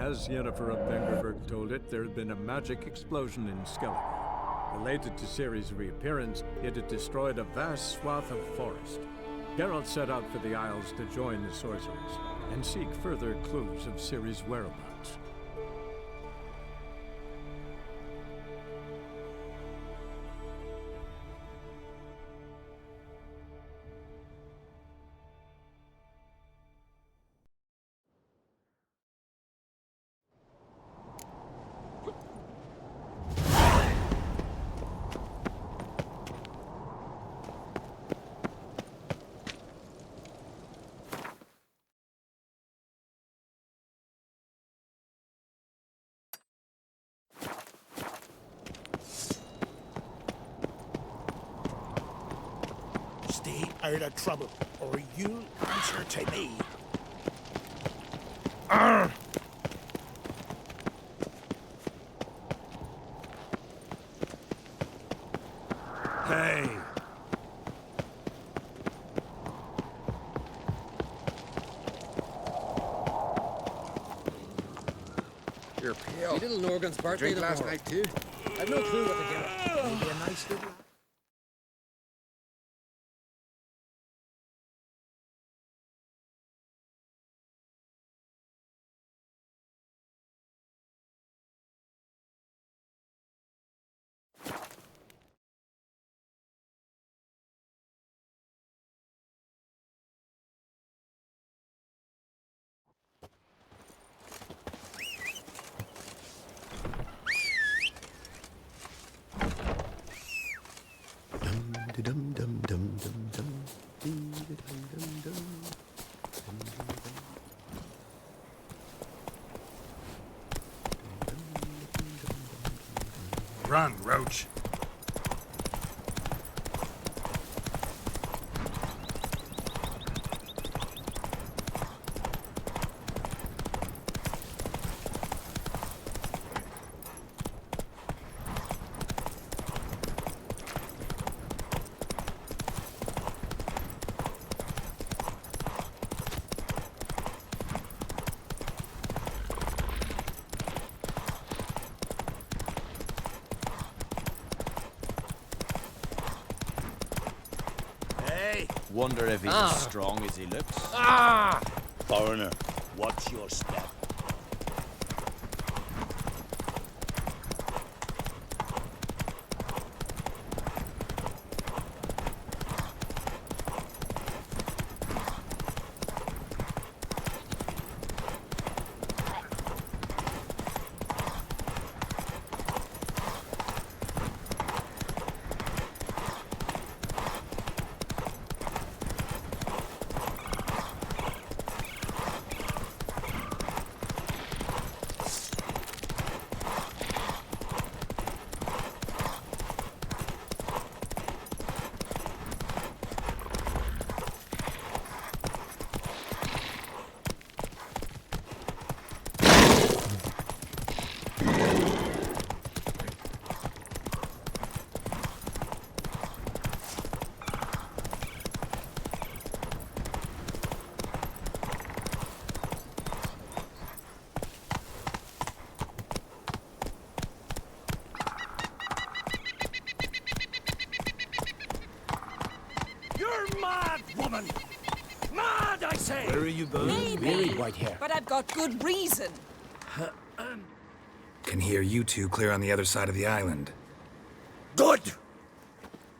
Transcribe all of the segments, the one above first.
As Yennefer of Vengerberg told it, there had been a magic explosion in Skellige. Related to Ciri's reappearance, it had destroyed a vast swath of forest. Geralt set out for the Isles to join the sorcerers and seek further clues of Ciri's whereabouts. Stay out of trouble, or you'll answer to me. Hey! You're pale. You little Norgan's birthday last night too. I've no clue what to get. Maybe a nice little... Run, Roach. Wonder if he's as strong as he looks. Foreigner, watch your step. You're mad, woman! Mad, I say! Where are you going? Maybe, White hair. but I've got good reason. Can hear you two clear on the other side of the island. Good!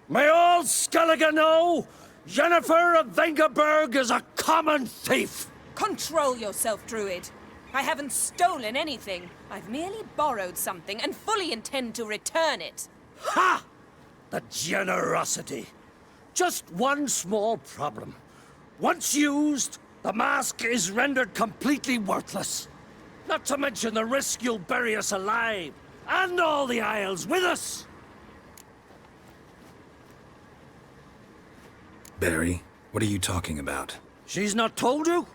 May all Skellige know, Yennefer of Vengerberg is a common thief! Control yourself, Druid. I haven't stolen anything. I've merely borrowed something and fully intend to return it. Ha! The generosity. Just one small problem. Once used, the mask is rendered completely worthless. Not to mention the risk you'll bury us alive, and all the Isles with us! Barry, what are you talking about? She's not told you?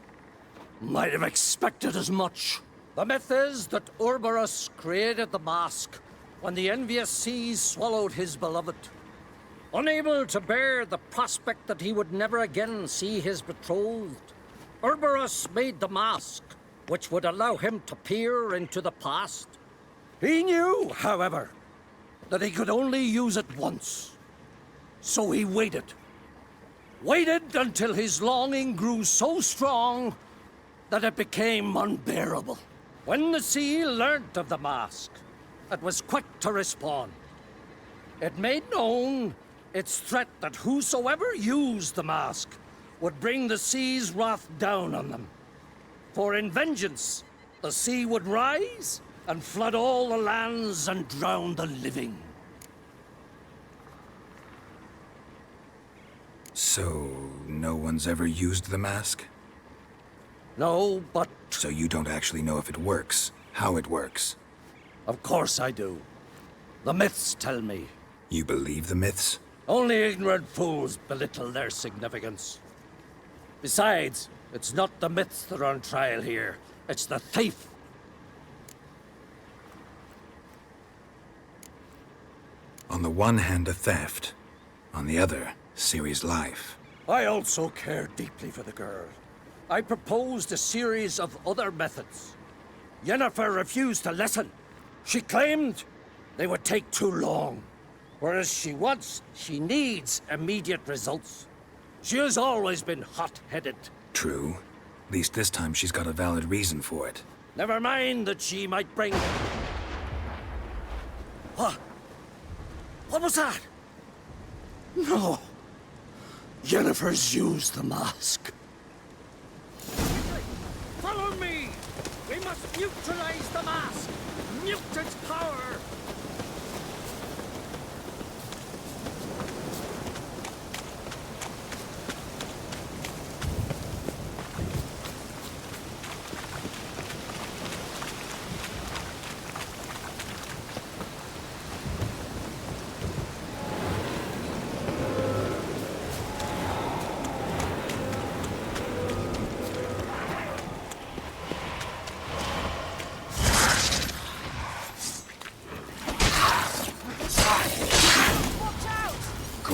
Might have expected as much. The myth is that Ouroboros created the mask when the envious seas swallowed his beloved. Unable to bear the prospect that he would never again see his betrothed, Ouroboros made the mask which would allow him to peer into the past. He knew, however, that he could only use it once. So he waited. Waited until his longing grew so strong that it became unbearable. When the sea learnt of the mask, it was quick to respond. It made known its threat that whosoever used the mask would bring the sea's wrath down on them. For in vengeance, the sea would rise and flood all the lands and drown the living. So, no one's ever used the mask? No, but So you don't actually know if it works, how it works. of course I do. The myths tell me. You believe the myths? Only ignorant fools belittle their significance. Besides, it's not the myths that are on trial here. It's the thief. On the one hand, a theft. On the other, Ciri's life. I also care deeply for the girl. I proposed a series of other methods. Yennefer refused to listen. She claimed they would take too long. Whereas she needs immediate results. She has always been hot-headed. True. At least this time she's got a valid reason for it. Never mind that she might bring... What? What was that? No. Yennefer's used the mask. Follow me! We must neutralize the mask! Mute its power!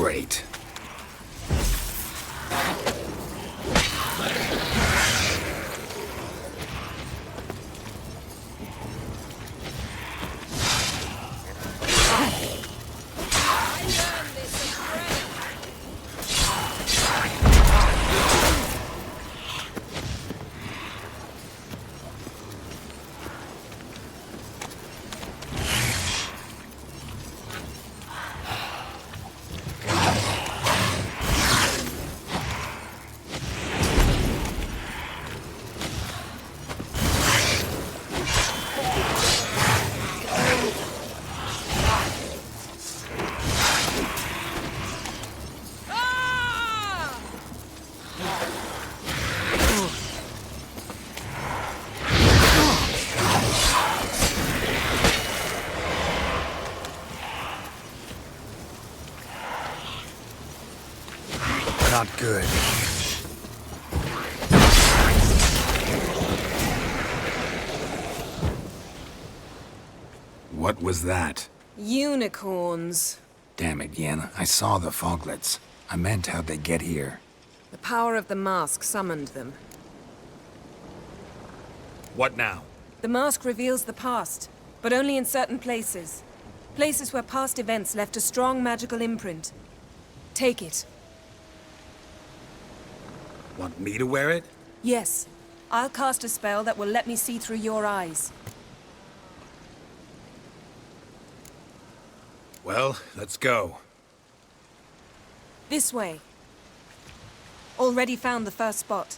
Great. Not good. What was that? Unicorns. Damn it, Yen. I saw the foglets. I meant how'd they get here? The power of the mask summoned them. What now? The mask reveals the past, but only in certain places. Places where past events left a strong magical imprint. Take it. Want me to wear it? Yes. I'll cast a spell that will let me see through your eyes. Well, let's go. This way. Already found the first spot.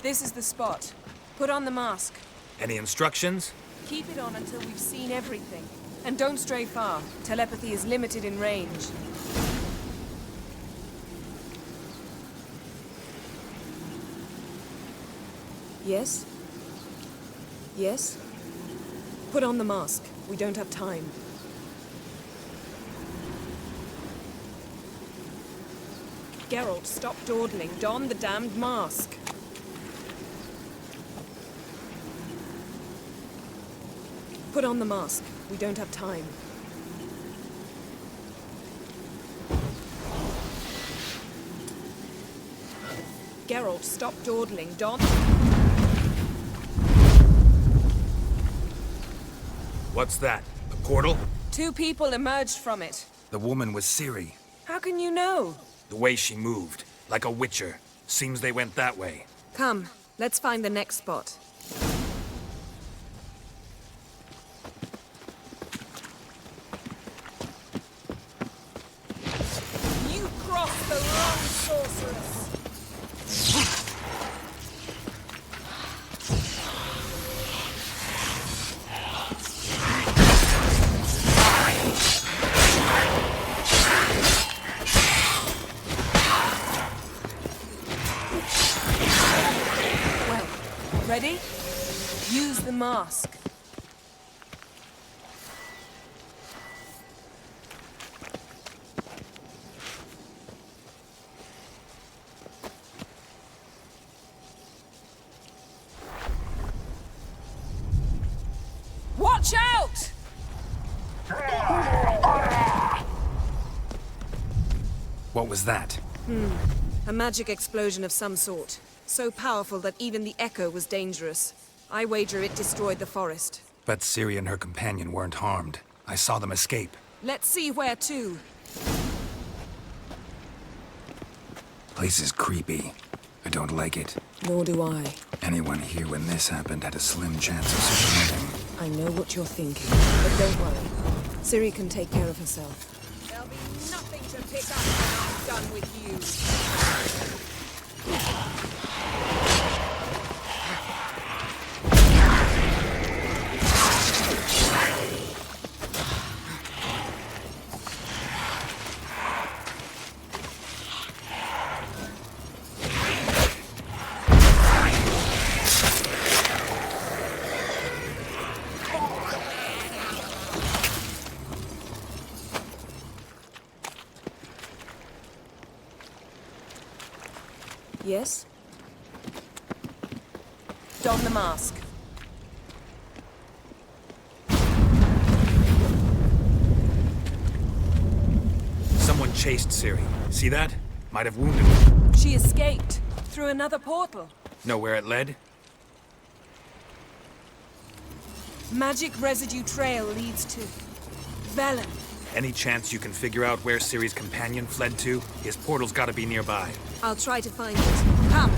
This is the spot. Put on the mask. Any instructions? Keep it on until we've seen everything. And don't stray far. Telepathy is limited in range. Yes? Yes? Put on the mask. We don't have time. Geralt, stop dawdling. Don the damned mask. Put on the mask. We don't have time. Geralt, stop dawdling. Don... What's that? A portal? 2 people emerged from it. The woman was Ciri. How can you know? The way she moved, like a witcher. Seems they went that way. Come, let's find the next spot. You crossed the wrong sorceress! Ready? Use the mask. Watch out! What was that? A magic explosion of some sort. So powerful that even the echo was dangerous. I wager it destroyed the forest. But Ciri and her companion weren't harmed. I saw them escape. Let's see where to. Place is creepy. I don't like it. Nor do I. Anyone here when this happened had a slim chance of surviving. I know what you're thinking, but don't worry. Ciri can take care of herself. There'll be nothing to pick up when I'm done with you. Yes? Don the mask. Someone chased Ciri. See that? Might have wounded her. She escaped through another portal. Know where it led? Magic residue trail leads to Velen. Any chance you can figure out where Ciri's companion fled to? His portal's gotta be nearby. I'll try to find it. Come.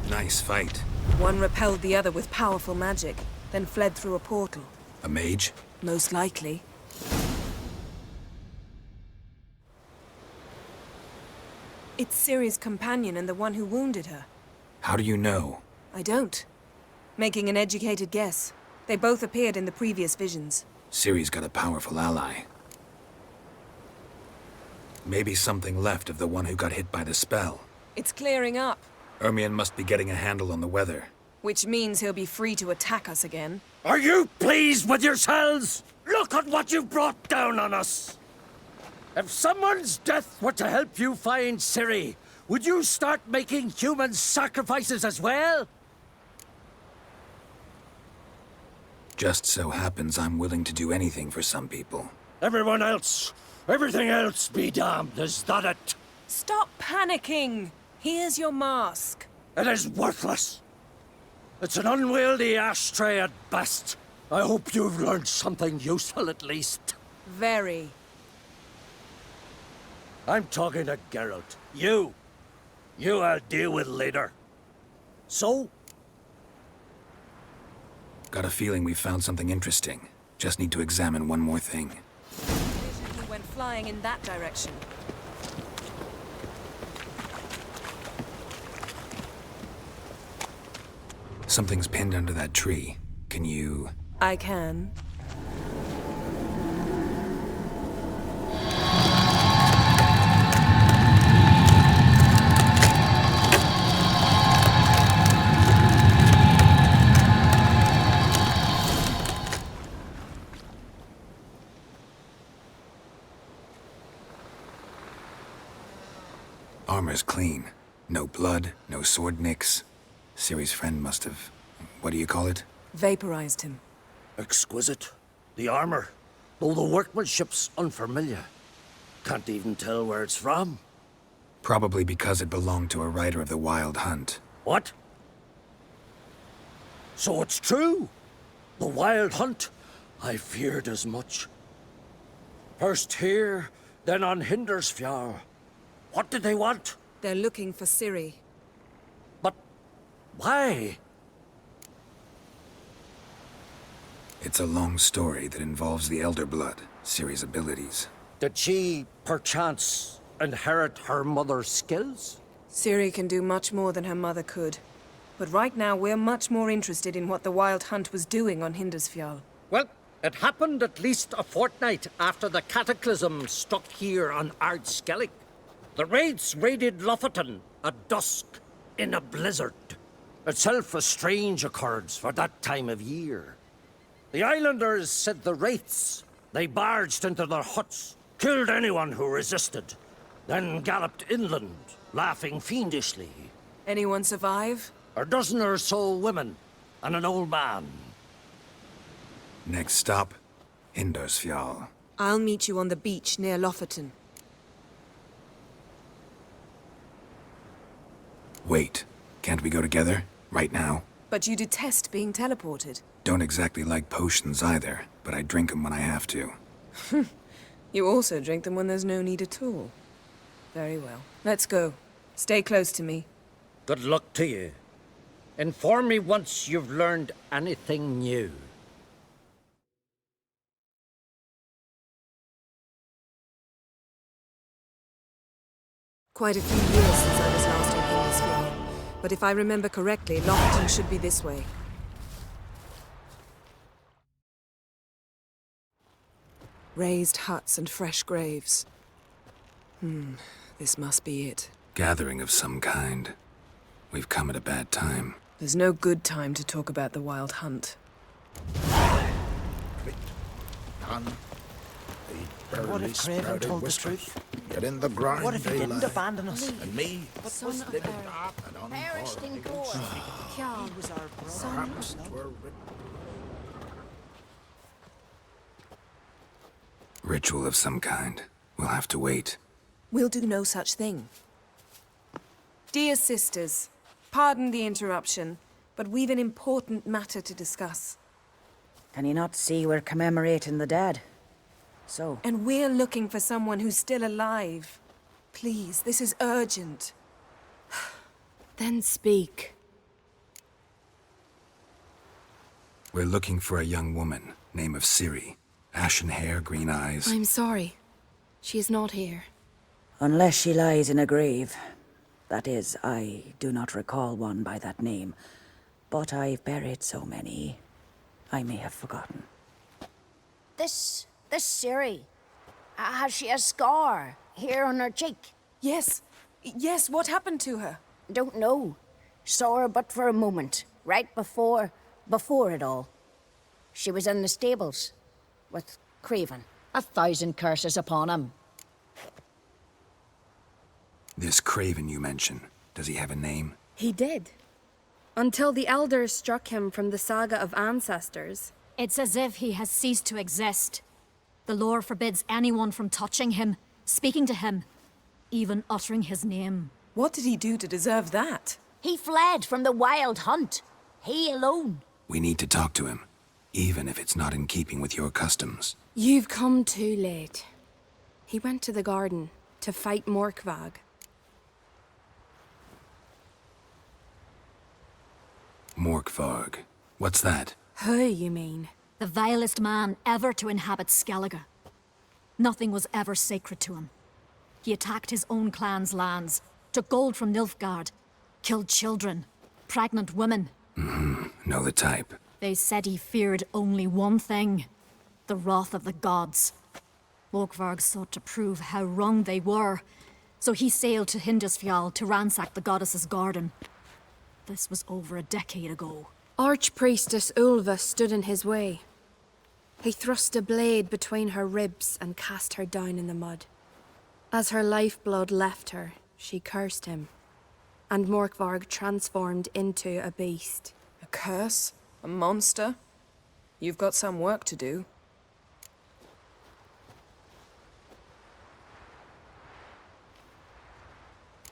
Nice fight. One repelled the other with powerful magic, then fled through a portal. A mage? Most likely. It's Ciri's companion and the one who wounded her. How do you know? I don't. Making an educated guess. They both appeared in the previous visions. Ciri's got a powerful ally. Maybe something left of the one who got hit by the spell. It's clearing up. Ermion must be getting a handle on the weather. Which means he'll be free to attack us again. Are you pleased with yourselves? Look at what you've brought down on us! If someone's death were to help you find Ciri, would you start making human sacrifices as well? Just so happens I'm willing to do anything for some people. Everyone else, everything else be damned, is that it? Stop panicking! Here's your mask. It is worthless. It's an unwieldy ashtray at best. I hope you've learned something useful at least. Very. I'm talking to Geralt. You I'll deal with later. So? Got a feeling we found something interesting. Just need to examine one more thing. Vision he went flying in that direction. Something's pinned under that tree. Can you... I can. Armor's clean. No blood, no sword nicks. Ciri's friend must have... what do you call it? Vaporized him. Exquisite. The armor, though the workmanship's unfamiliar. Can't even tell where it's from. Probably because it belonged to a rider of the Wild Hunt. What? So it's true? The Wild Hunt? I feared as much. First here, then on Hindersfjall. What did they want? They're looking for Ciri. But why? It's a long story that involves the Elder Blood, Ciri's abilities. Did she, perchance, inherit her mother's skills? Ciri can do much more than her mother could. But right now, we're much more interested in what the Wild Hunt was doing on Hindersfjall. Well, it happened at least a fortnight after the cataclysm struck here on Ardskellig. The raids raided Lofoten at dusk in a blizzard. Itself a strange occurrence for that time of year. The islanders said the wraiths. They barged into their huts, killed anyone who resisted, then galloped inland, laughing fiendishly. Anyone survive? A dozen or so women, and an old man. Next stop, Hindersfjall. I'll meet you on the beach near Lofoten. Wait, can't we go together? Right now? But you detest being teleported. Don't exactly like potions either, but I drink them when I have to. You also drink them when there's no need at all. Very well. Let's go. Stay close to me. Good luck to you. Inform me once you've learned anything new. Quite a few years since I was last on Hindersfjall. But if I remember correctly, Lofoten should be this way. Raised huts and fresh graves. This must be it. Gathering of some kind. We've come at a bad time. There's no good time to talk about the Wild Hunt. What if Craven told the truth? Get in the grind. What if he didn't abandon us? And me, Son of Eric, perished in gore. Kjarl was our brother. Ritual of some kind. We'll have to wait. We'll do no such thing. Dear sisters, pardon the interruption, but we've an important matter to discuss. Can you not see we're commemorating the dead? So, And we're looking for someone who's still alive. Please, this is urgent. Then speak. We're looking for a young woman, name of Ciri. Ashen hair, green eyes. I'm sorry. She is not here. unless she lies in a grave. That is, I do not recall one by that name. But I've buried so many, I may have forgotten. This Ciri, has she a scar here on her cheek? Yes. Yes, what happened to her? Don't know. Saw her but for a moment, right before it all. She was in the stables with Craven. 1,000 curses upon him. This Craven you mention, does he have a name? He did. Until the elders struck him from the saga of ancestors. It's as if he has ceased to exist. The lore forbids anyone from touching him, speaking to him, even uttering his name. What did he do to deserve that? He fled from the Wild Hunt. He alone. We need to talk to him, even if it's not in keeping with your customs. You've come too late. He went to the garden to fight Morkvag. Morkvarg. What's that? Who, you mean? The vilest man ever to inhabit Skellige. Nothing was ever sacred to him. He attacked his own clan's lands, took gold from Nilfgaard, killed children, pregnant women. Know the type. They said he feared only one thing, the wrath of the gods. Morkvarg sought to prove how wrong they were, so he sailed to Hindisfjall to ransack the goddess's garden. This was over a decade ago. Archpriestess Ulva stood in his way. He thrust a blade between her ribs and cast her down in the mud. As her lifeblood left her, she cursed him, and Morkvarg transformed into a beast. A curse? A monster? You've got some work to do.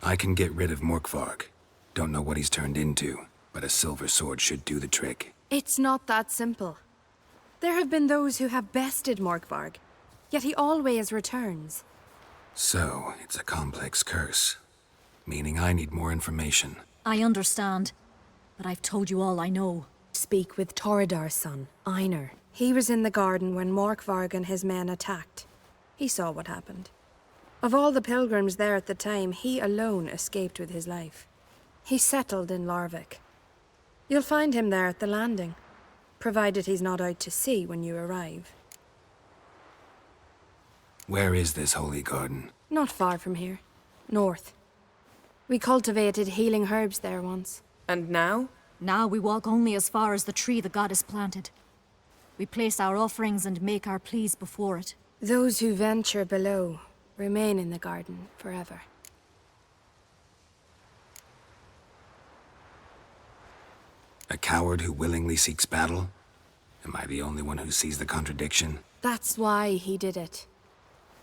I can get rid of Morkvarg. Don't know what he's turned into, but a silver sword should do the trick. It's not that simple. There have been those who have bested Morkvarg, yet he always returns. So, it's a complex curse, meaning I need more information. I understand, but I've told you all I know. Speak with Torridar's son, Einar. He was in the garden when Morkvarg and his men attacked. He saw what happened. Of all the pilgrims there at the time, he alone escaped with his life. He settled in Larvik. You'll find him there at the landing, provided he's not out to sea when you arrive. Where is this holy garden? Not far from here. North. We cultivated healing herbs there once. And now? Now we walk only as far as the tree the goddess planted. We place our offerings and make our pleas before it. Those who venture below remain in the garden forever. A coward who willingly seeks battle? Am I the only one who sees the contradiction? That's why he did it.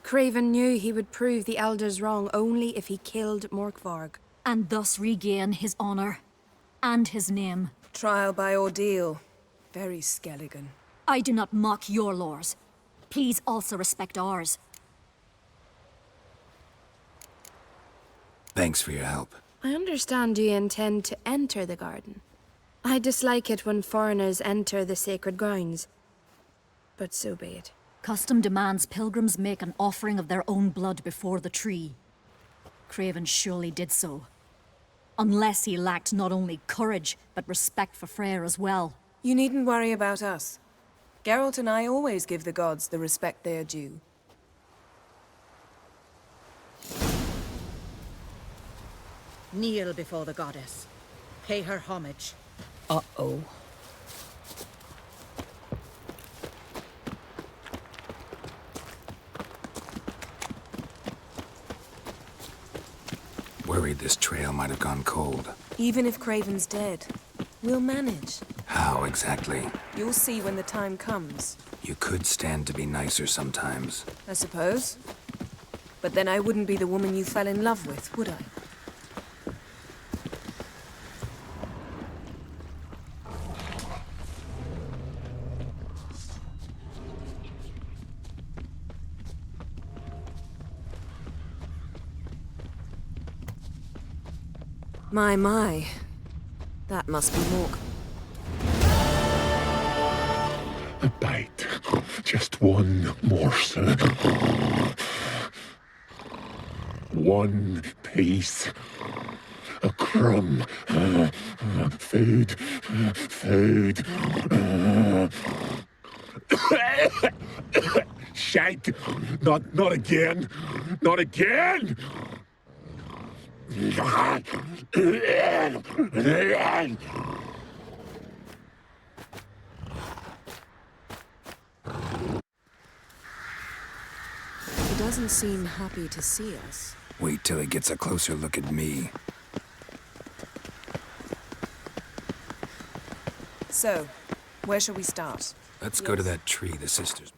Craven knew he would prove the elders wrong only if he killed Morkvarg. And thus regain his honor and his name. Trial by ordeal. Very Skelligan. I do not mock your laws. Please also respect ours. Thanks for your help. I understand you intend to enter the garden. I dislike it when foreigners enter the sacred grounds, but so be it. Custom demands pilgrims make an offering of their own blood before the tree. Craven surely did so. Unless he lacked not only courage, but respect for Freyr as well. You needn't worry about us. Geralt and I always give the gods the respect they are due. Kneel before the goddess. Pay her homage. Uh-oh. Worried this trail might have gone cold. Even if Craven's dead, we'll manage. How exactly? You'll see when the time comes. You could stand to be nicer sometimes. I suppose. But then I wouldn't be the woman you fell in love with, would I? My. That must be Mork. A bite. Just one morsel. One piece. A crumb. Food. Food. Shank. Not again. Not again! He doesn't seem happy to see us. Wait till he gets a closer look at me. So, where shall we start? Let's go to that tree the sisters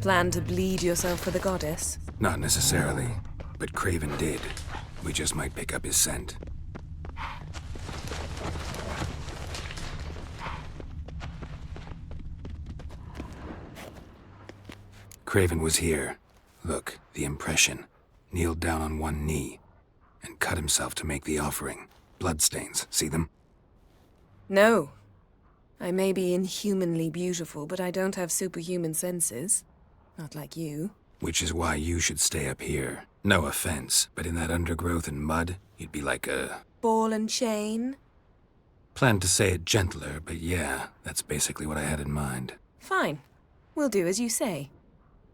Plan to bleed yourself for the goddess? Not necessarily, but Craven did. We just might pick up his scent. Craven was here. Look, the impression. Kneeled down on one knee and cut himself to make the offering. Bloodstains, see them? No. I may be inhumanly beautiful, but I don't have superhuman senses. Not like you. Which is why you should stay up here. No offense, but in that undergrowth and mud, you'd be like a... Ball and chain? Planned to say it gentler, but yeah, that's basically what I had in mind. Fine. We'll do as you say.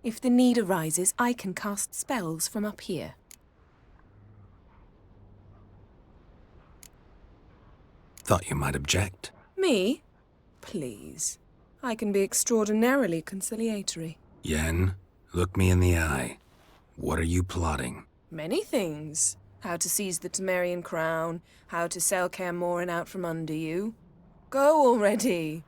If the need arises, I can cast spells from up here. Thought you might object. Me? Please. I can be extraordinarily conciliatory. Yen, look me in the eye. What are you plotting? Many things. How to seize the Temerian crown, how to sell Kaer Morhen out from under you. Go already!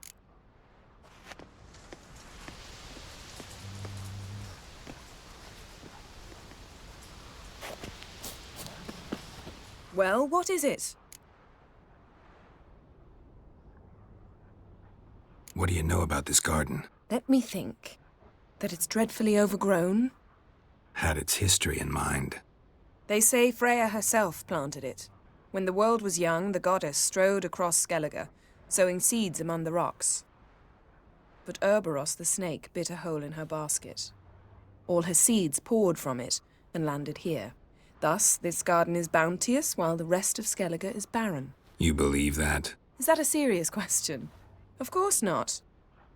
Well, what is it? What do you know about this garden? Let me think. That it's dreadfully overgrown? Had its history in mind. They say Freya herself planted it. When the world was young, the goddess strode across Skellige, sowing seeds among the rocks. But Urboros the snake bit a hole in her basket. All her seeds poured from it and landed here. Thus, this garden is bounteous, while the rest of Skellige is barren. You believe that? Is that a serious question? Of course not.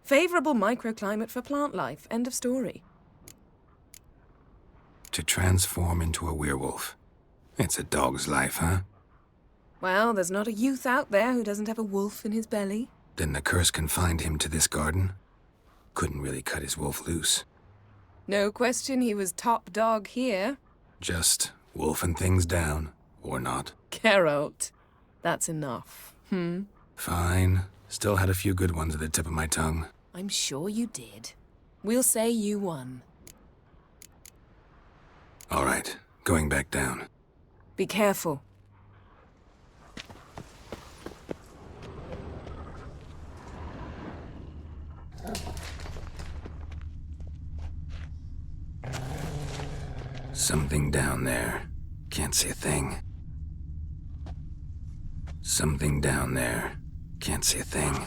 Favorable microclimate for plant life. End of story. To transform into a werewolf. It's a dog's life, huh? Well, there's not a youth out there who doesn't have a wolf in his belly. Then the curse confined him to this garden? Couldn't really cut his wolf loose. No question he was top dog here. Just wolfing things down, or not. Geralt. That's enough. Fine. Still had a few good ones at the tip of my tongue. I'm sure you did. We'll say you won. All right, going back down. Be careful. Something down there. Can't see a thing. Something down there. Can't see a thing.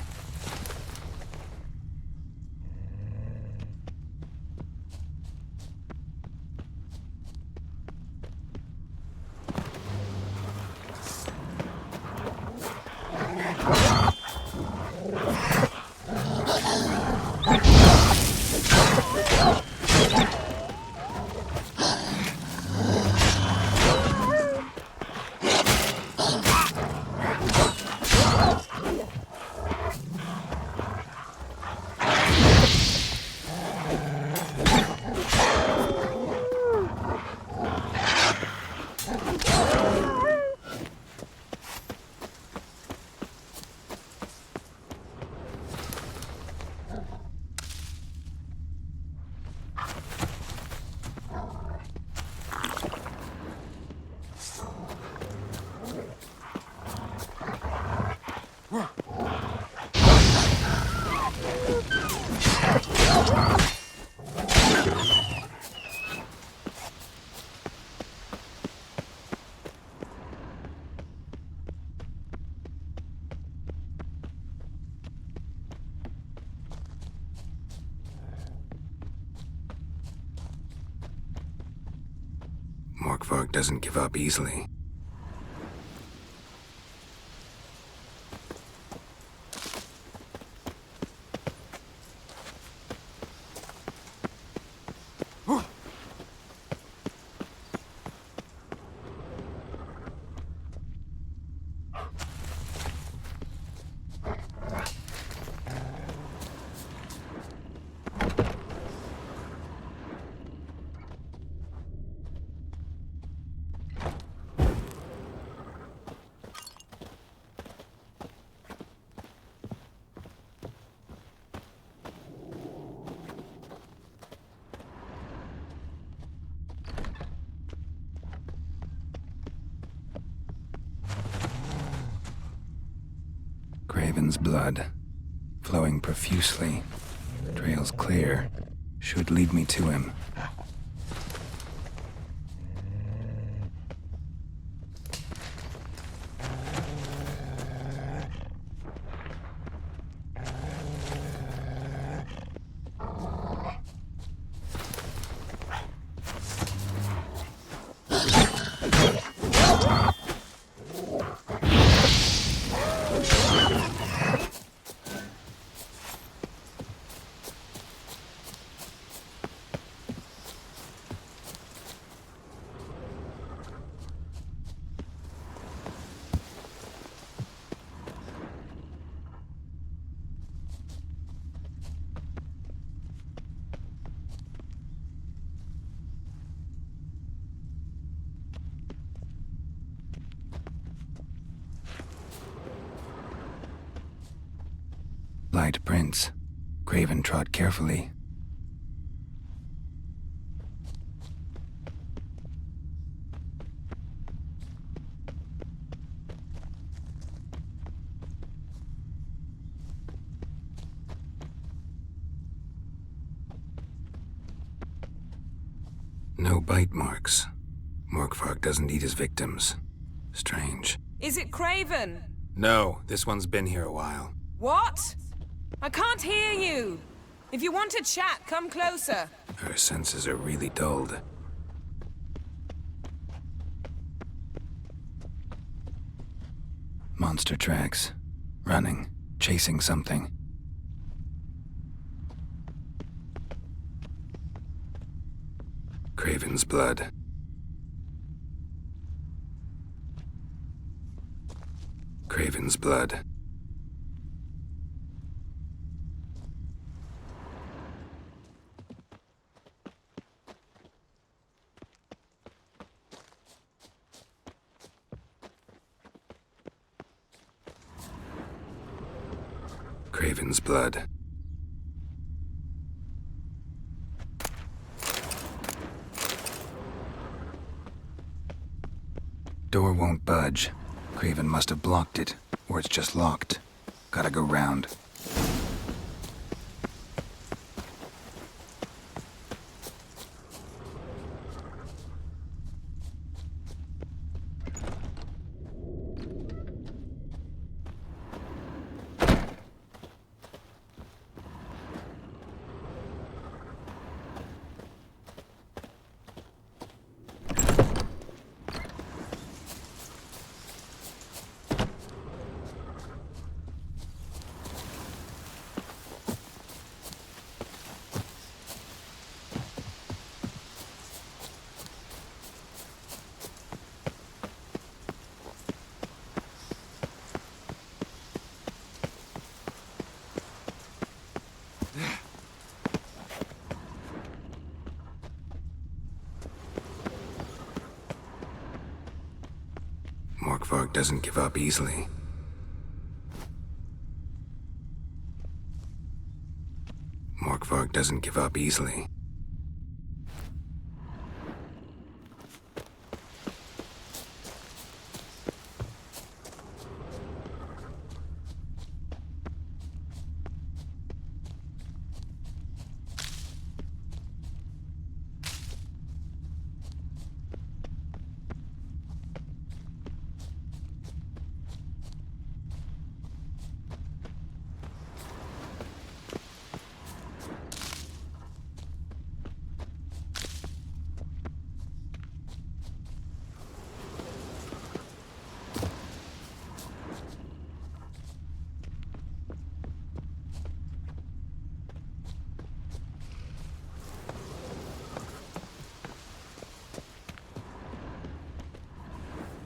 Morkvarg doesn't give up easily. Craven's blood, flowing profusely. Trail's clear. Should lead me to him. Light prints. Craven trod carefully. No bite marks. Morkvarg doesn't eat his victims. Strange. Is it Craven? No, this one's been here a while. What? I can't hear you. If you want to chat, come closer. Her senses are really dulled. Monster tracks. Running. Chasing something. Craven's blood. Craven's blood. Craven's blood. Door won't budge. Craven must have blocked it, or it's just locked. Gotta go round. Morkvarg doesn't give up easily. Morkvarg doesn't give up easily.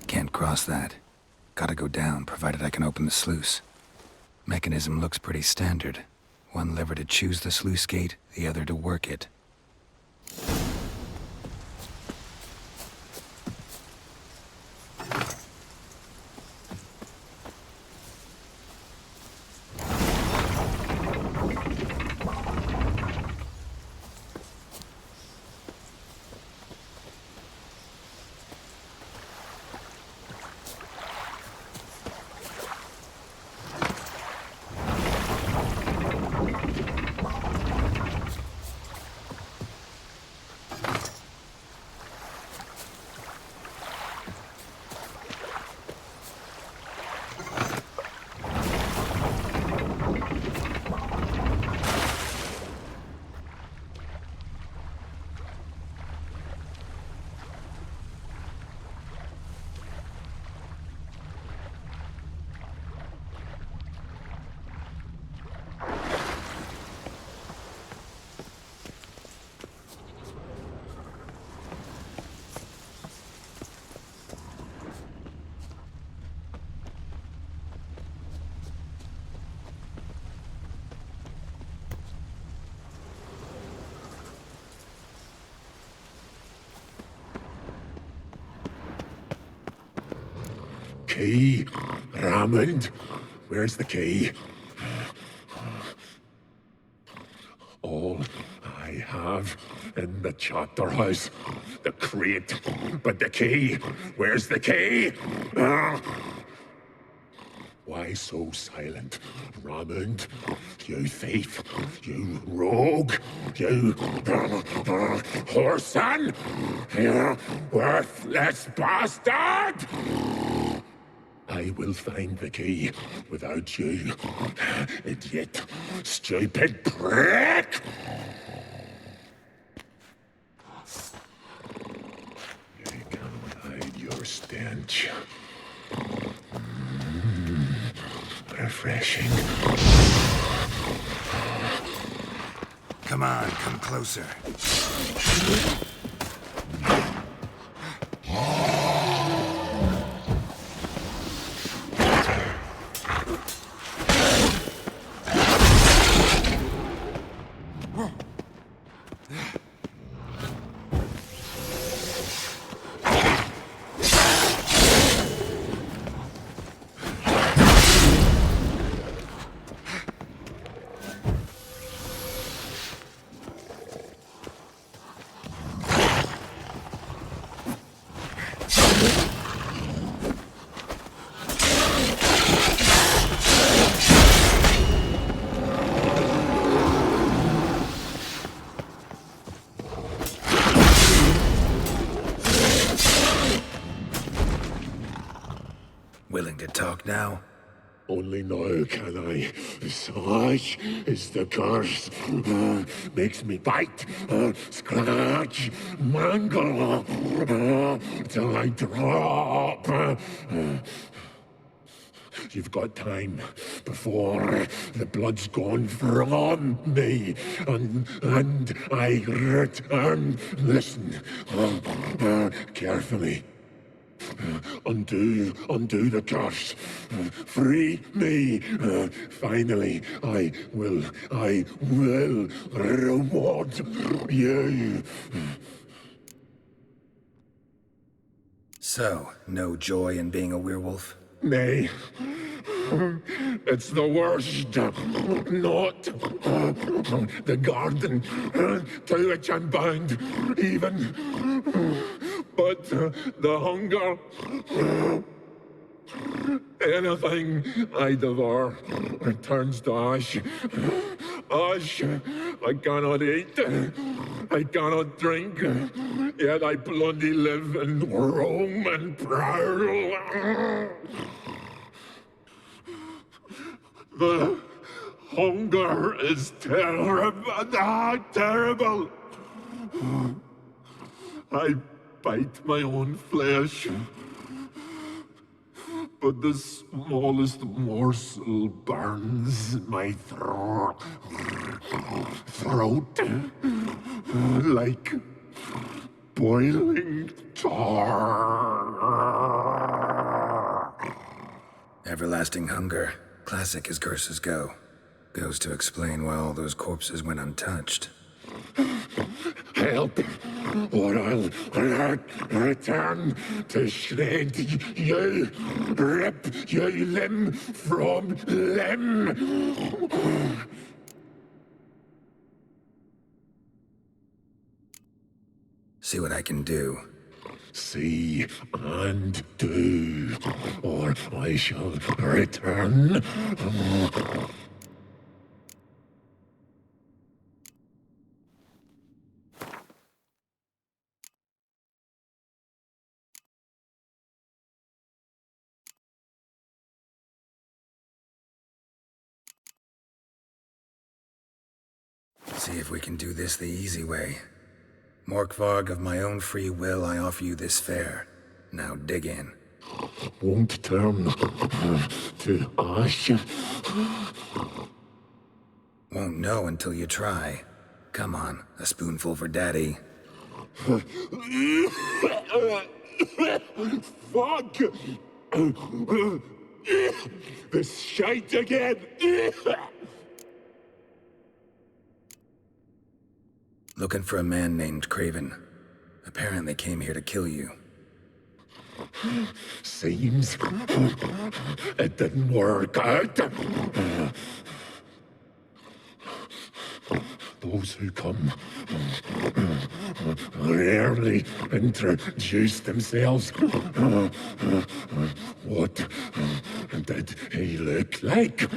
Can't cross that. Gotta go down, provided I can open the sluice. Mechanism looks pretty standard. One lever to choose the sluice gate, the other to work it. key? Raymond, where's the key? All I have in the chapter house, the crate, but the key, where's the key? Why so silent, Raymond? You thief, you rogue, you whoreson, you worthless bastard! I will find the key without you, idiot, stupid prick! You cannot hide your stench. Refreshing. Come on, come closer. Willing to talk now? Only now can I. Such is the curse. Makes me bite, scratch, mangle, till I drop. You've got time before the blood's gone from me, and I return. Listen, carefully. Undo the curse. Free me. Finally, I will reward you. So, no joy in being a werewolf? Nay. It's the worst. Not the garden to which I'm bound, even. But the hunger. Anything I devour turns to ash. Ash. I cannot eat. I cannot drink. Yet I bloody live and roam and prowl. The hunger is terrible. Terrible. I bite my own flesh, but the smallest morsel burns my throat like boiling tar. Everlasting hunger. Classic as curses go. Goes to explain why all those corpses went untouched. Help, or I'll return to shred you, rip you limb from limb. See what I can do. See and do, or I shall return. See if we can do this the easy way. Morkvarg, of my own free will, I offer you this fare. Now dig in. Won't turn to ash. Won't know until you try. Come on, a spoonful for Daddy. Fuck! This shite again! Looking for a man named Craven. Apparently came here to kill you. Seems it didn't work out. Those who come rarely introduce themselves. What did he look like?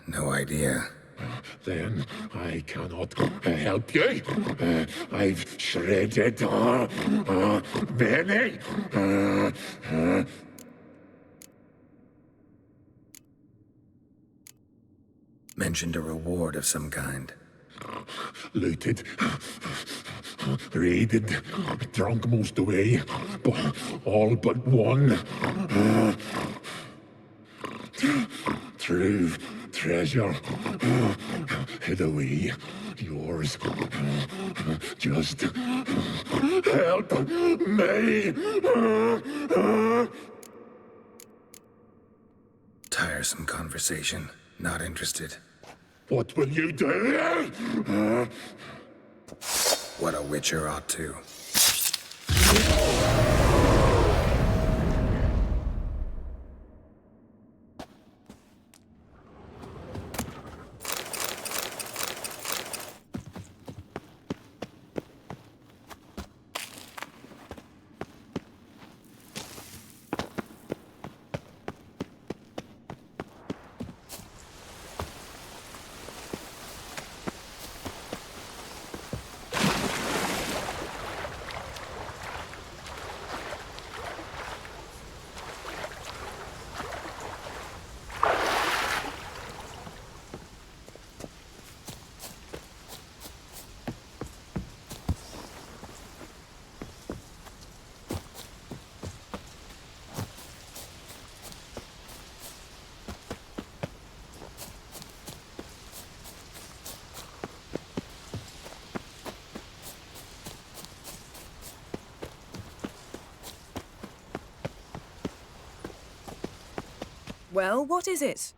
No idea. Then I cannot help you. I've shredded many. Mentioned a reward of some kind. Looted, raided, drunk most away, but all but one. True treasure hid away. Yours. Just help me. Tiresome conversation. Not interested. What will you do? What a witcher ought to. Well, what is it?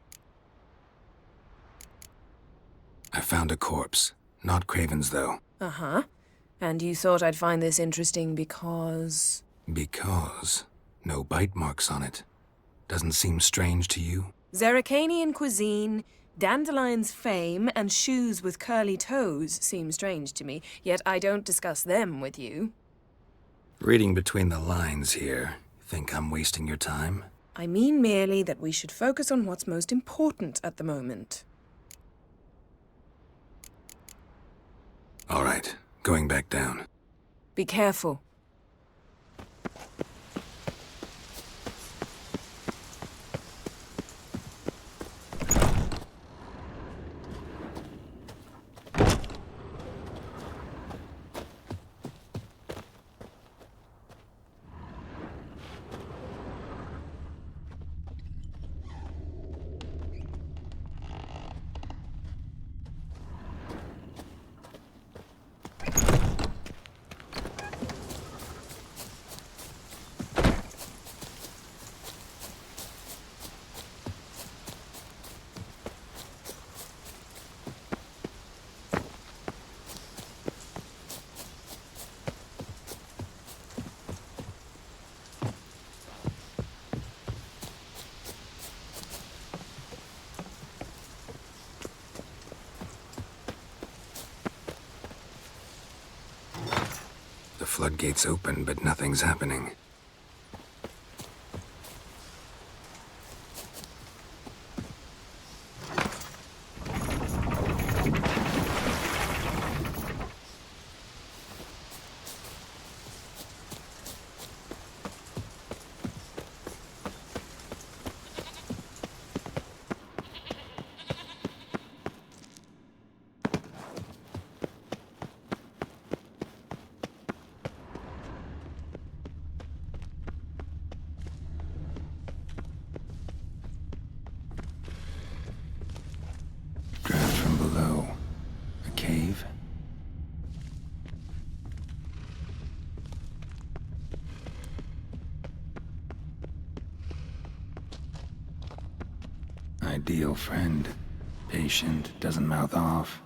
I found a corpse. Not Craven's, though. Uh-huh. And you thought I'd find this interesting because... Because no bite marks on it. Doesn't seem strange to you? Zerricanian cuisine, Dandelion's fame, and shoes with curly toes seem strange to me, yet I don't discuss them with you. Reading between the lines here, think I'm wasting your time? I mean merely that we should focus on what's most important at the moment. All right, going back down. Be careful. The floodgates open, but nothing's happening. Draft from below. A cave? Ideal friend. Patient, doesn't mouth off.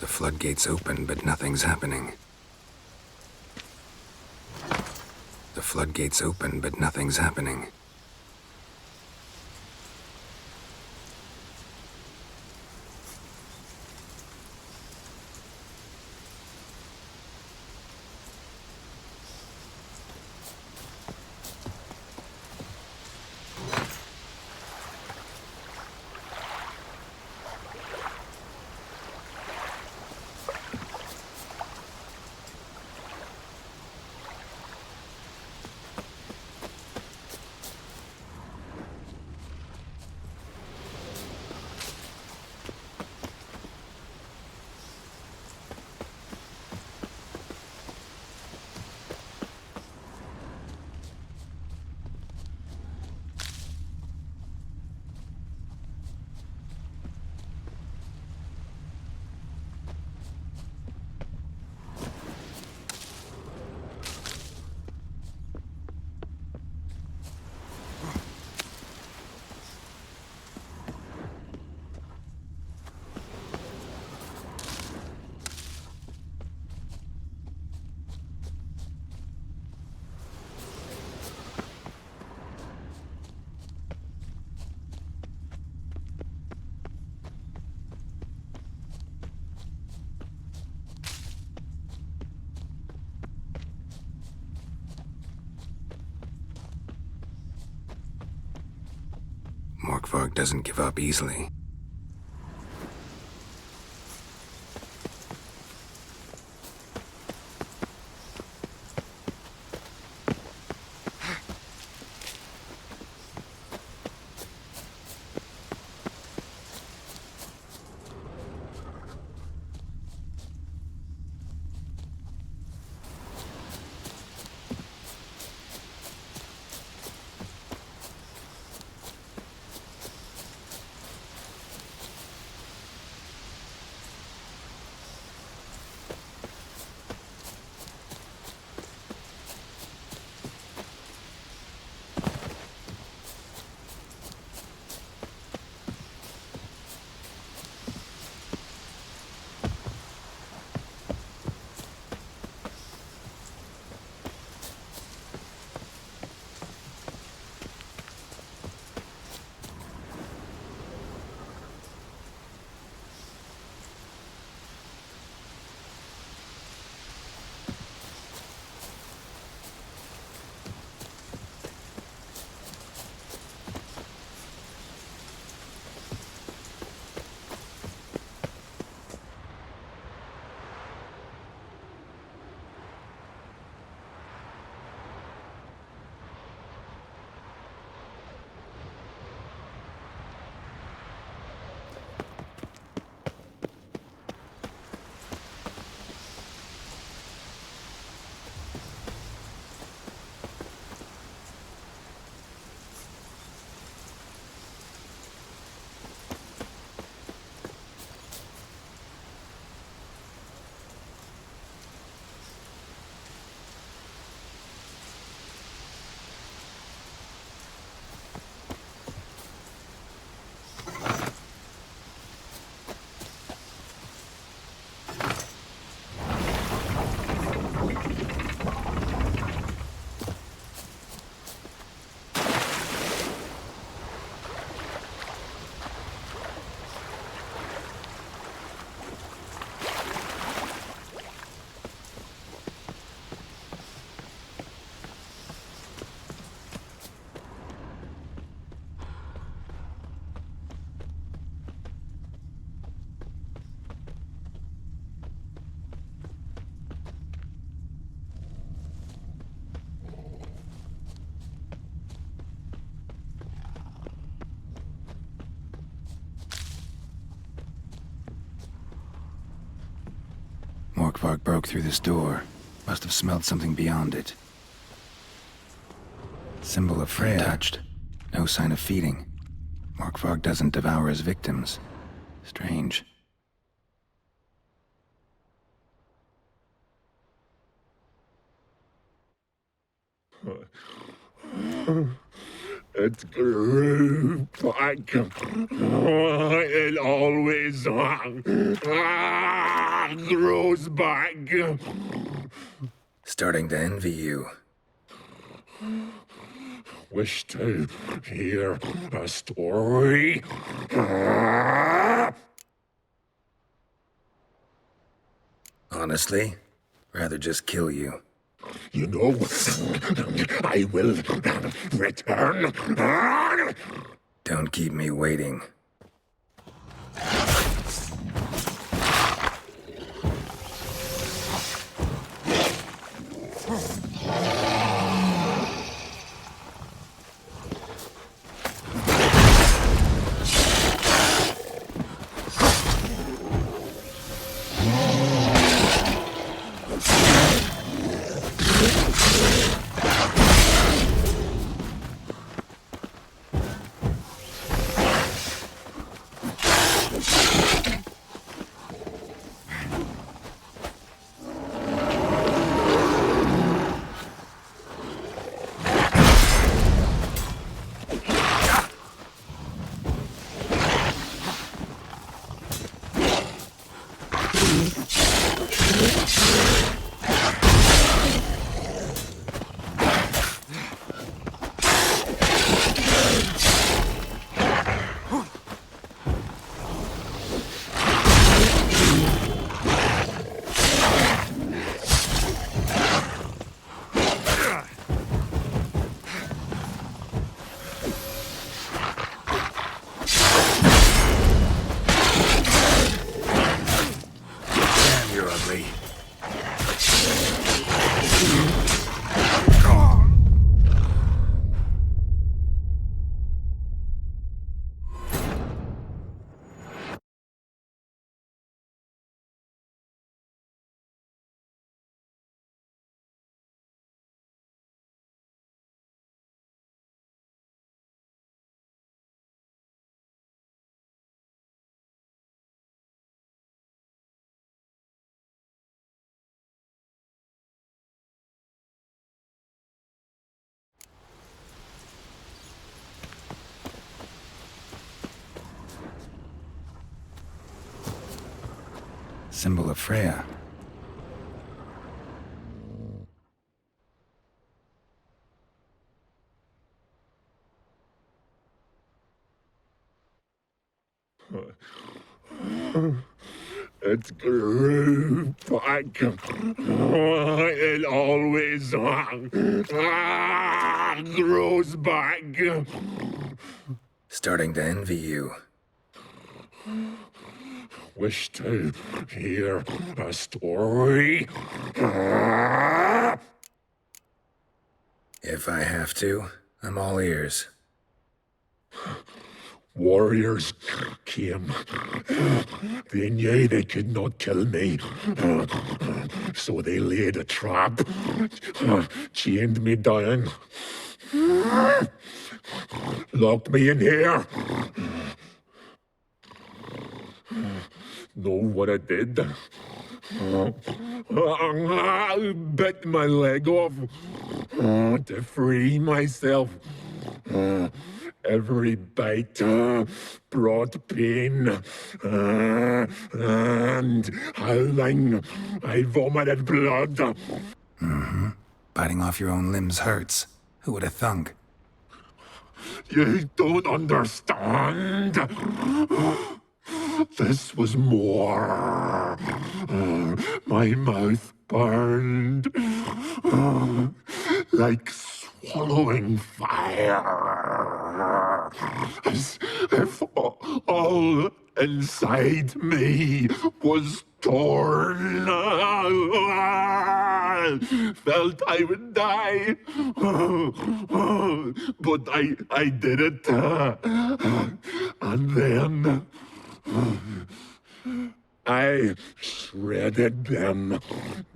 floodgates open, but nothing's happening. The floodgates open, but nothing's happening. Morkvarg doesn't give up easily. Morkvarg broke through this door. Must have smelled something beyond it. Symbol of Freya touched. No sign of feeding. Morkvarg doesn't devour his victims. Strange. It grew back. It always grows back. Starting to envy you. Wish to hear a story? Honestly, rather just kill you. You know, I will return. Don't keep me waiting. Symbol of Freya. It grew back. It always grows back. Starting to envy you. Wish to hear a story? If I have to, I'm all ears. Warriors came. They knew they could not kill me. So they laid a trap. Chained me down. Locked me in here. Know what I did? Bit my leg off to free myself. Every bite brought pain and howling. I vomited blood. Mm-hmm. Biting off your own limbs hurts. Who would have thunk? You don't understand. This was more. My mouth burned like swallowing fire. As if all inside me was torn. Felt I would die. But I did it. And then I shredded them,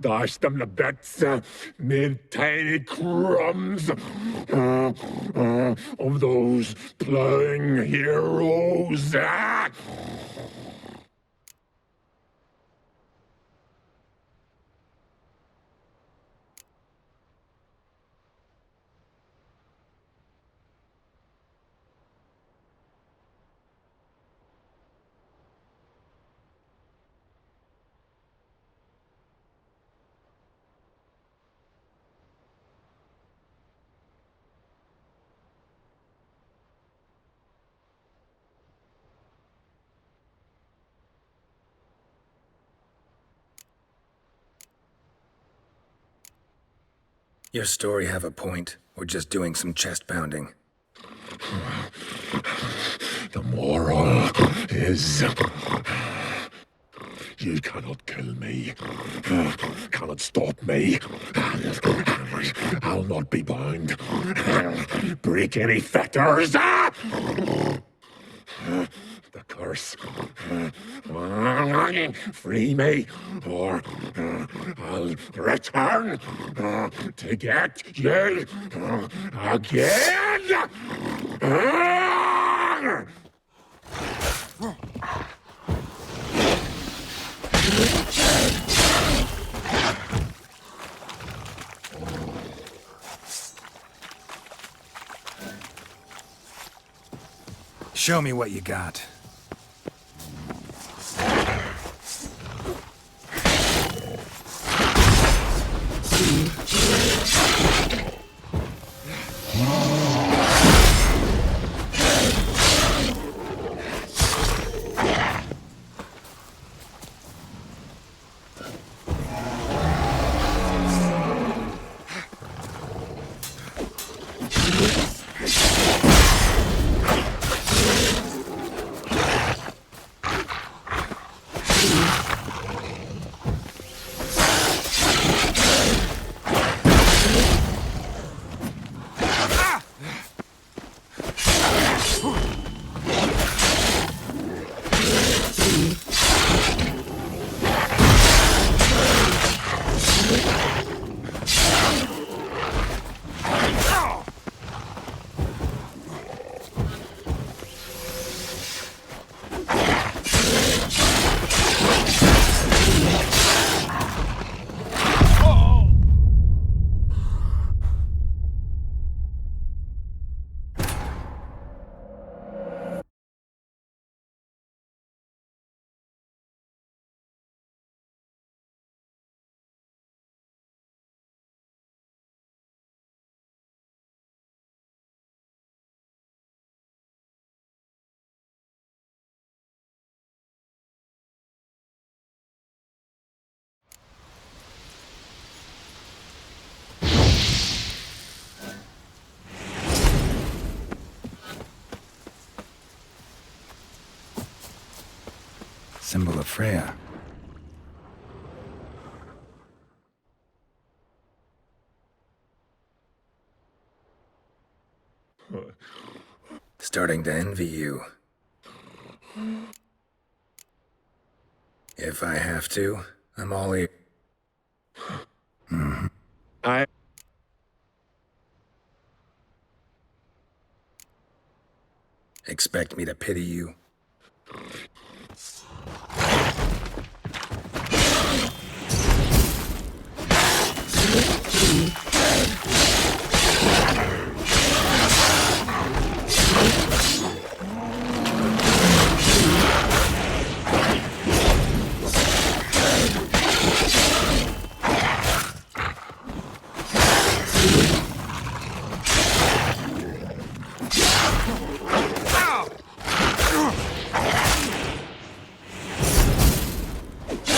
dashed them to bits, made tiny crumbs of those plowing heroes. Your story have a point, or just doing some chest pounding? The moral is... You cannot kill me. Cannot stop me. I'll not be bound. Break any fetters. The curse. Free me, or I'll return to get you again. Show me what you got. Symbol of Freya. Starting to envy you. If I have to, I'm all ears. I... Expect me to pity you?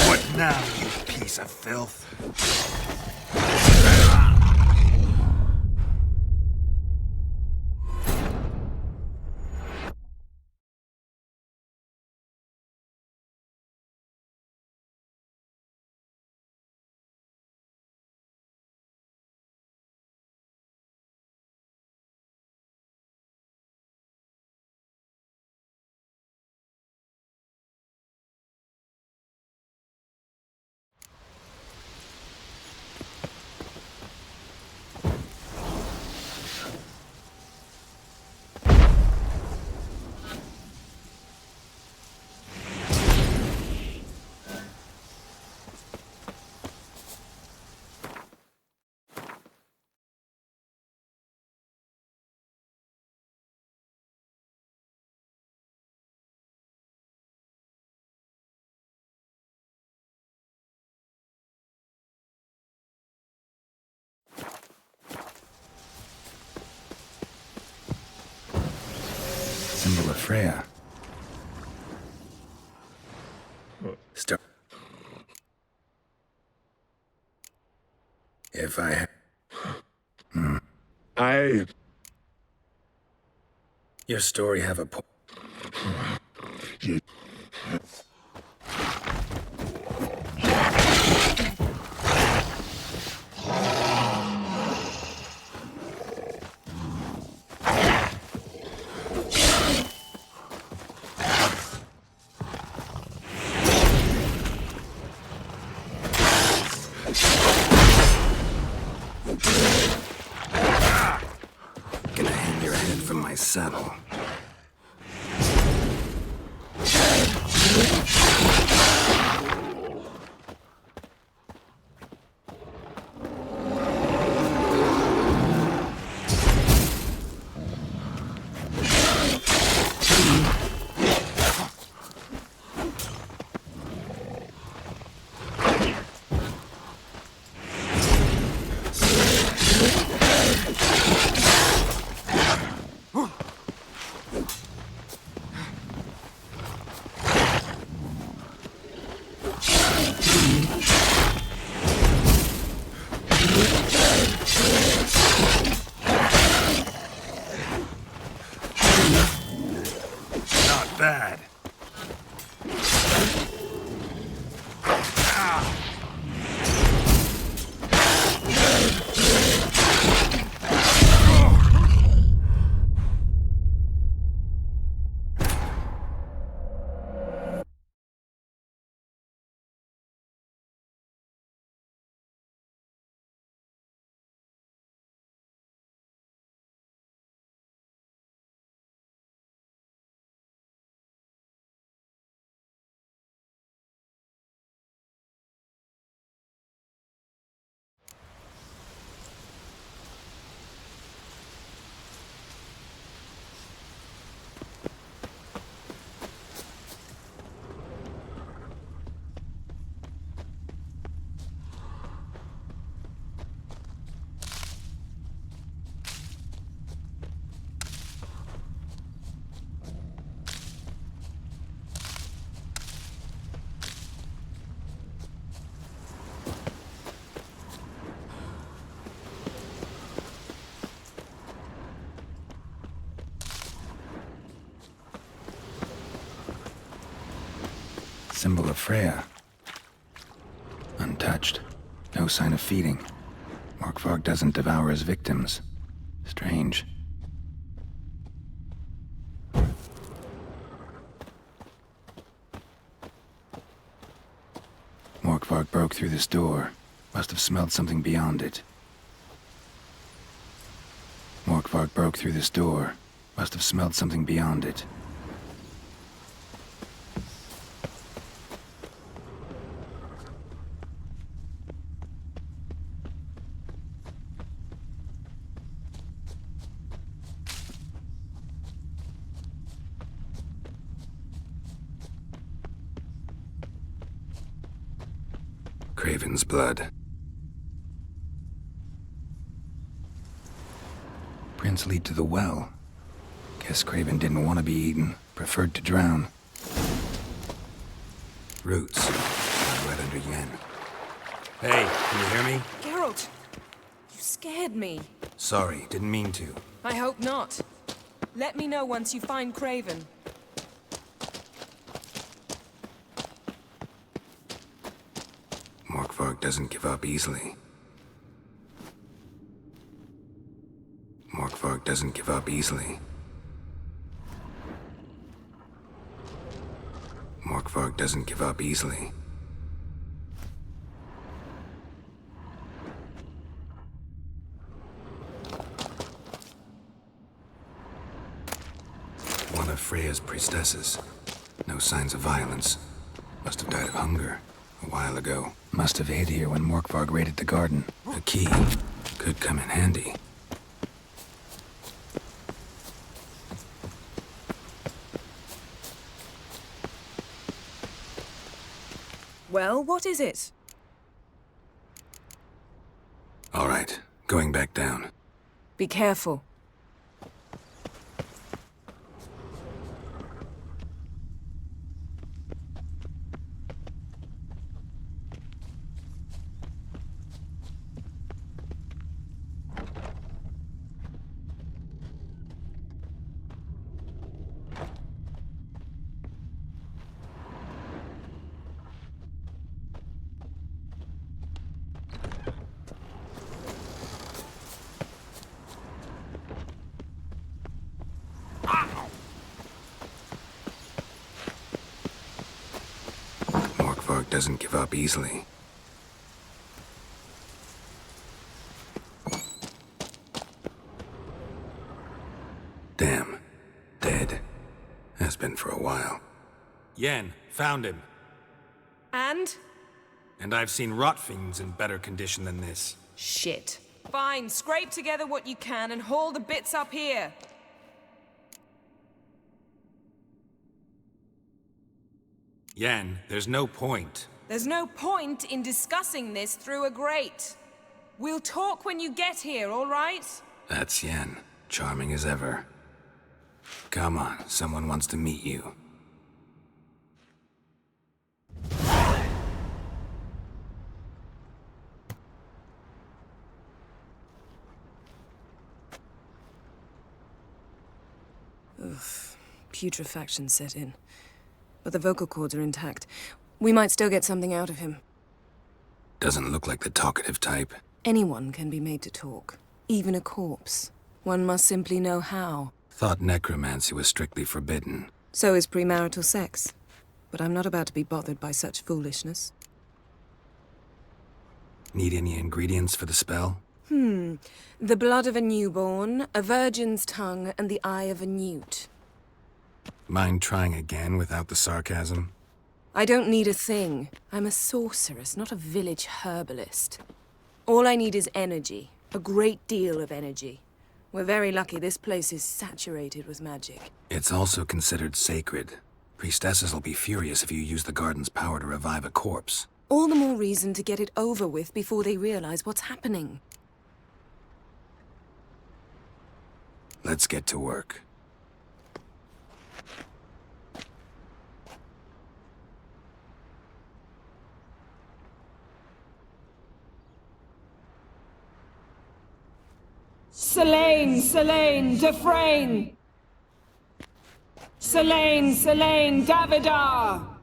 What now, you piece of filth? Symbol of Freya. Start. If I... way. Your story have a point. You... Gonna hang your head from my saddle. Not bad. Symbol of Freya. Untouched. No sign of feeding. Morkvarg doesn't devour his victims. Strange. Morkvarg broke through this door. Must have smelled something beyond it. Morkvarg broke through this door. Must have smelled something beyond it. Craven's blood. Prints lead to the well. Guess Craven didn't want to be eaten. Preferred to drown. Roots. Right under Yen. Hey, can you hear me? Geralt! You scared me. Sorry, didn't mean to. I hope not. Let me know once you find Craven. Morkvarg doesn't give up easily. Morkvarg doesn't give up easily. Morkvarg doesn't give up easily. One of Freya's priestesses. No signs of violence. Must have died of hunger a while ago. Must have hid here when Morkvarg raided the garden. A key. Could come in handy. Well, what is it? All right, going back down. Be careful. Mork doesn't give up easily. Damn. Dead. Has been for a while. Yen, found him. And? And I've seen rot fiends in better condition than this. Shit. Fine, scrape together what you can and haul the bits up here. Yen, there's no point. There's no point in discussing this through a grate. We'll talk when you get here, all right? That's Yen. Charming as ever. Come on, someone wants to meet you. Oof. Putrefaction set in. But the vocal cords are intact. We might still get something out of him. Doesn't look like the talkative type. Anyone can be made to talk. Even a corpse. One must simply know how. Thought necromancy was strictly forbidden. So is premarital sex. But I'm not about to be bothered by such foolishness. Need any ingredients for the spell? The blood of a newborn, a virgin's tongue, and the eye of a newt. Mind trying again without the sarcasm? I don't need a thing. I'm a sorceress, not a village herbalist. All I need is energy. A great deal of energy. We're very lucky this place is saturated with magic. It's also considered sacred. Priestesses will be furious if you use the garden's power to revive a corpse. All the more reason to get it over with before they realize what's happening. Let's get to work. Selene, Selene, Dufresne! Selene, Selene, Davidar!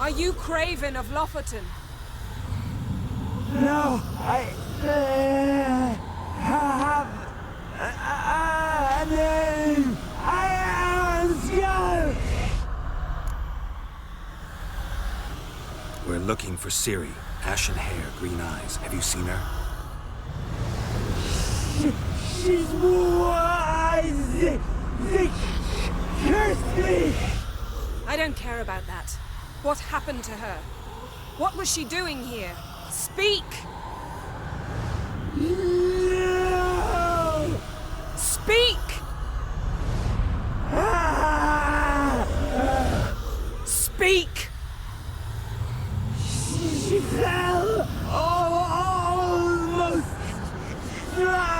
Are you Craven of Lofoten? No, I have a name. I am Skull. We're looking for Ciri. Ashen hair, green eyes. Have you seen her? She's wise. They cursed me. I don't care about that. What happened to her? What was she doing here? Speak! No! Speak! Speak! She fell almost drowned.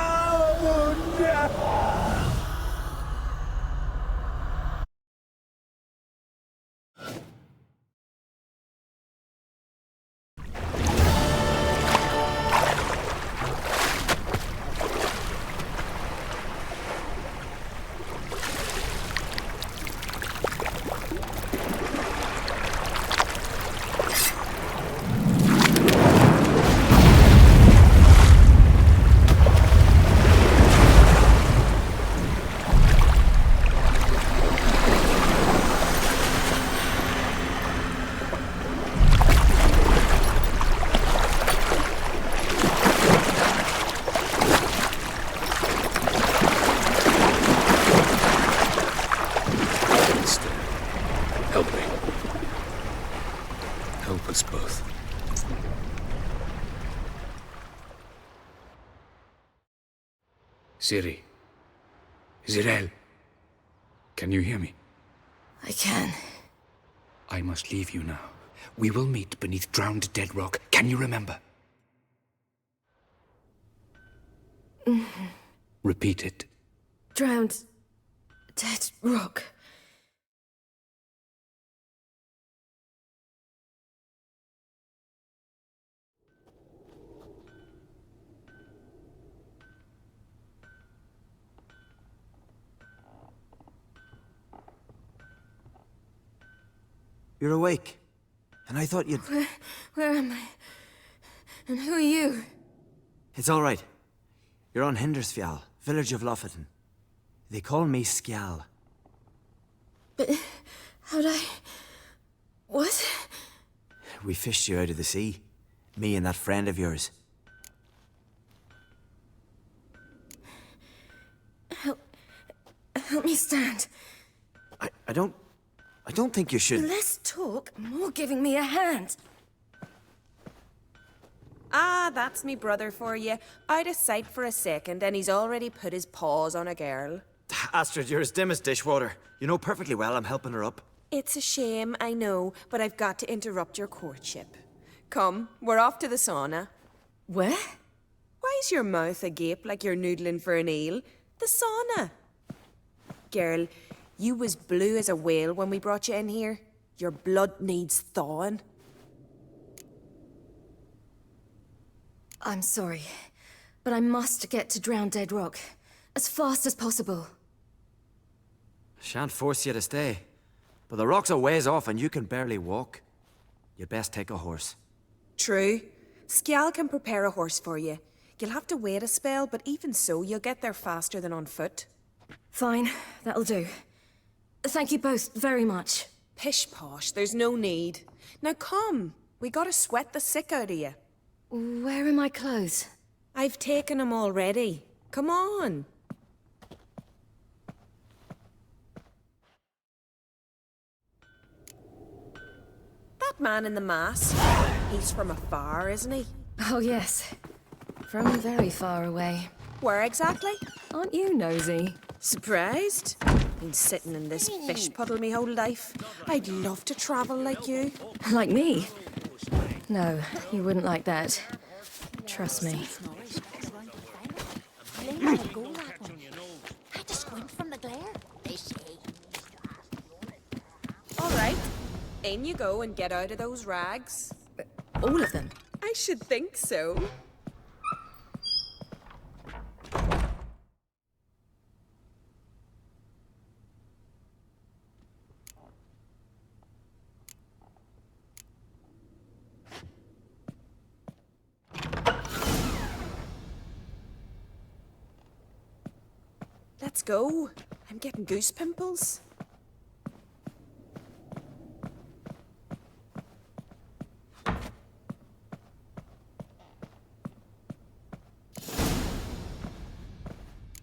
Help us both. Ciri. Zirel. Can you hear me? I can. I must leave you now. We will meet beneath drowned dead rock. Can you remember? Repeat it. Drowned. Dead rock. You're awake. And I thought you'd... Where am I? And who are you? It's all right. You're on Hindersfjall, village of Lofoten. They call me Skjal. But how'd I... What? We fished you out of the sea. Me and that friend of yours. Help me stand. I don't think you should... Less talk, more giving me a hand. Ah, that's me brother for you. Out of sight for a second, and he's already put his paws on a girl. Astrid, you're as dim as dishwater. You know perfectly well I'm helping her up. It's a shame, I know, but I've got to interrupt your courtship. Come, we're off to the sauna. Where? Why's your mouth agape like you're noodling for an eel? The sauna. Girl, you was blue as a whale when we brought you in here. Your blood needs thawing. I'm sorry, but I must get to Drowned Dead Rock as fast as possible. Shan't force you to stay. But the rock's a ways off and you can barely walk. You'd best take a horse. True. Skjal can prepare a horse for you. You'll have to wait a spell, but even so, you'll get there faster than on foot. Fine, that'll do. Thank you both very much. Pish-posh, there's no need. Now come, we gotta sweat the sick out of you. Where are my clothes? I've taken them already. Come on. That man in the mask, he's from afar, isn't he? Oh, yes. From very far away. Where exactly? Aren't you nosy? Surprised? Been sitting in this fish puddle me whole life. I'd love to travel like you. Like me? No, you wouldn't like that. Trust me. All right. In you go and get out of those rags. All of them? I should think so. Let's go. I'm getting goose pimples.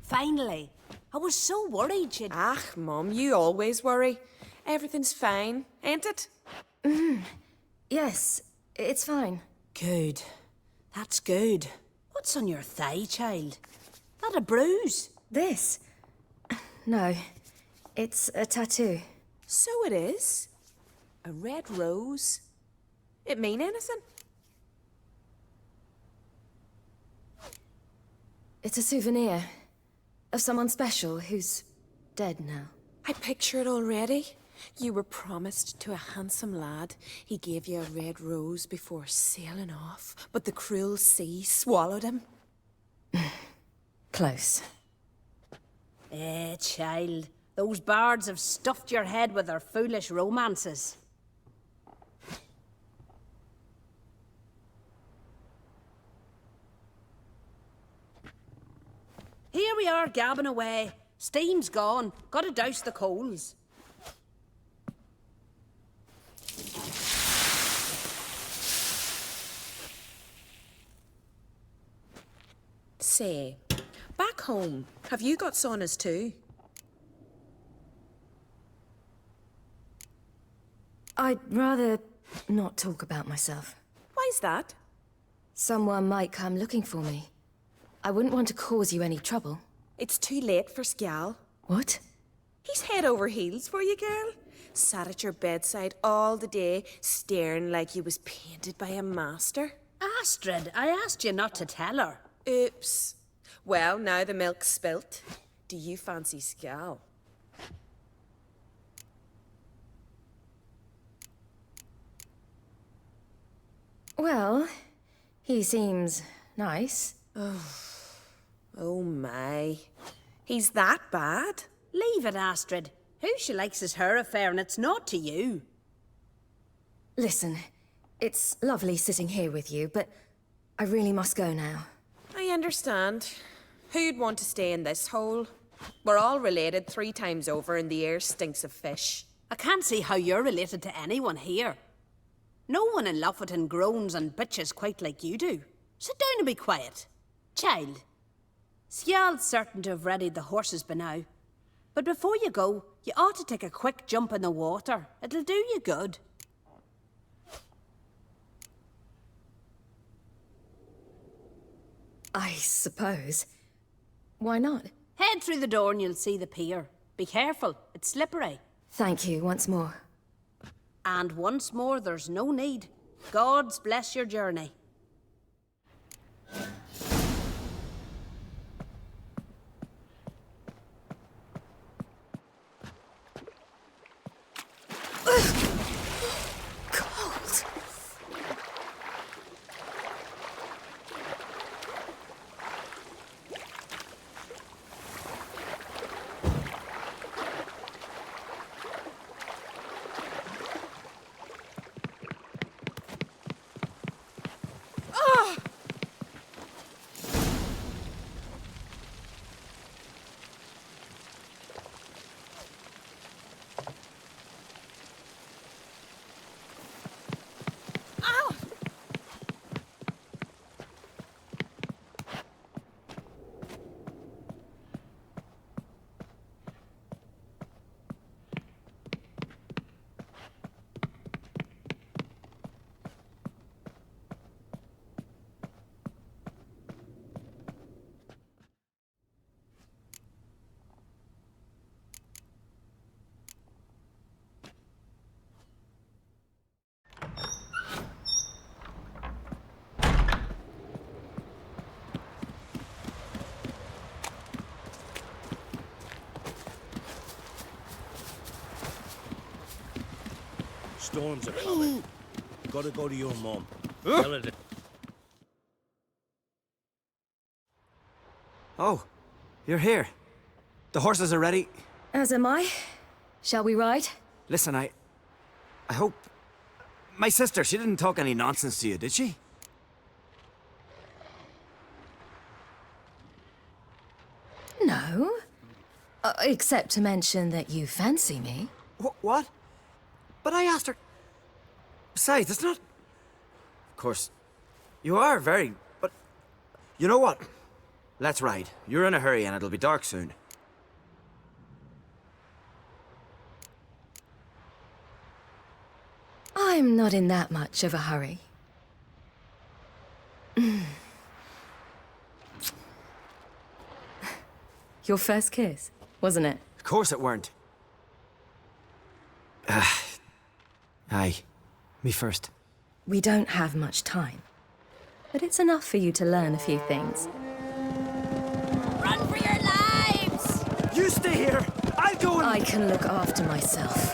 Finally. I was so worried you'd... Ah, Mum, you always worry. Everything's fine, ain't it? Yes, it's fine. Good. That's good. What's on your thigh, child? That a bruise? This? No. It's a tattoo. So it is. A red rose. It mean anything? It's a souvenir of someone special who's dead now. I picture it already. You were promised to a handsome lad. He gave you a red rose before sailing off, but the cruel sea swallowed him. Close. Child. Those bards have stuffed your head with their foolish romances. Here we are, gabbing away. Steam's gone. Gotta douse the coals. Say, back home, have you got saunas too? I'd rather not talk about myself. Why's that? Someone might come looking for me. I wouldn't want to cause you any trouble. It's too late for Skjal. What? He's head over heels for you, girl. Sat at your bedside all the day, staring like he was painted by a master. Astrid, I asked you not to tell her. Oops. Well, now the milk's spilt. Do you fancy Skjal? Well, he seems nice. Oh my. He's that bad? Leave it, Astrid. Who she likes is her affair, and it's not to you. Listen, it's lovely sitting here with you, but I really must go now. I understand. Who'd want to stay in this hole? We're all related 3 times over and the air stinks of fish. I can't see how you're related to anyone here. No one in Lofoten groans and bitches quite like you do. Sit down and be quiet. Child, Scial's certain to have readied the horses by now. But before you go, you ought to take a quick jump in the water. It'll do you good. I suppose. Why not? Head through the door and you'll see the pier. Be careful, it's slippery. Thank you once more. And once more, there's no need. Gods bless your journey. Storms are coming. Gotta go to your mom. Tell her to... Oh, you're here. The horses are ready. As am I. Shall we ride? Listen, I hope... My sister, she didn't talk any nonsense to you, did she? No. Except to mention that you fancy me. What? But I asked her... Besides, it's not... Of course, you are very... But... You know what? Let's ride. You're in a hurry and it'll be dark soon. I'm not in that much of a hurry. Your first kiss, wasn't it? Of course it weren't. Aye. Me first. We don't have much time. But it's enough for you to learn a few things. Run for your lives! You stay here! I'll go and... I can look after myself.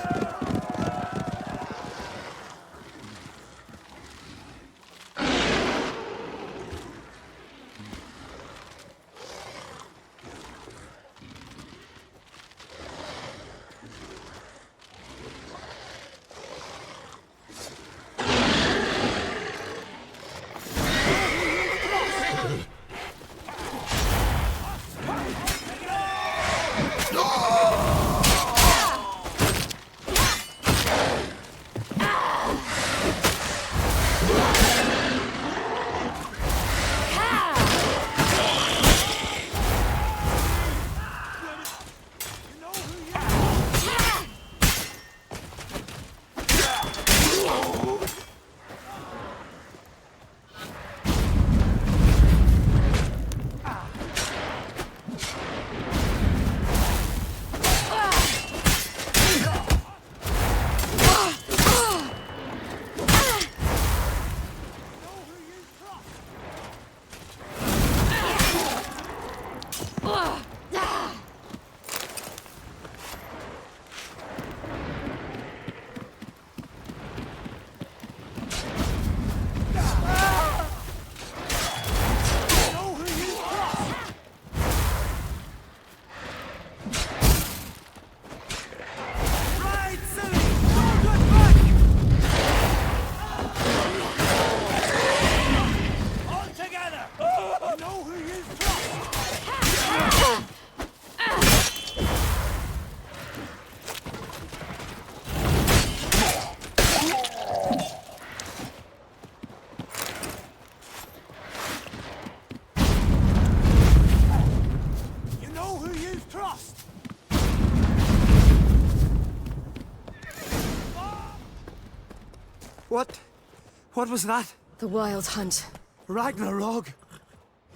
What was that? The Wild Hunt. Ragnarok?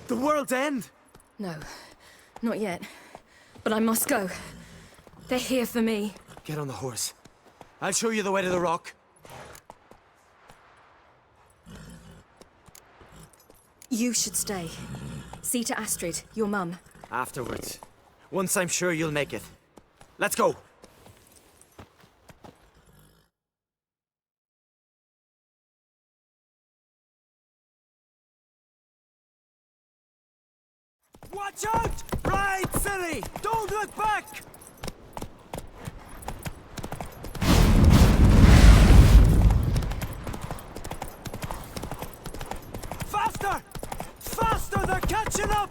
The world's end? No, not yet. But I must go. They're here for me. Get on the horse. I'll show you the way to the rock. You should stay. See to Astrid, your mum. Afterwards. Once I'm sure you'll make it. Let's go! Watch out! Ride, silly! Don't look back! Faster! Faster! They're catching up!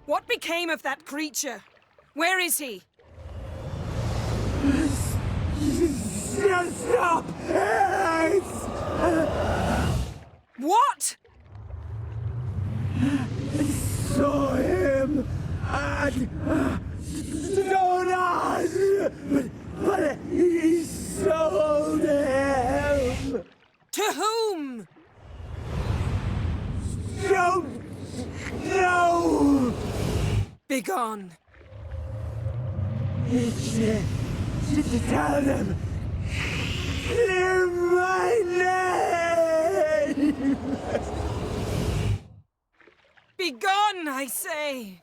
What became of that creature? Where is he? Stop! What? I saw him at Stonas, but he sold him. To whom? Don't know. Begone. Tell them. Clear my name. Begone, I say.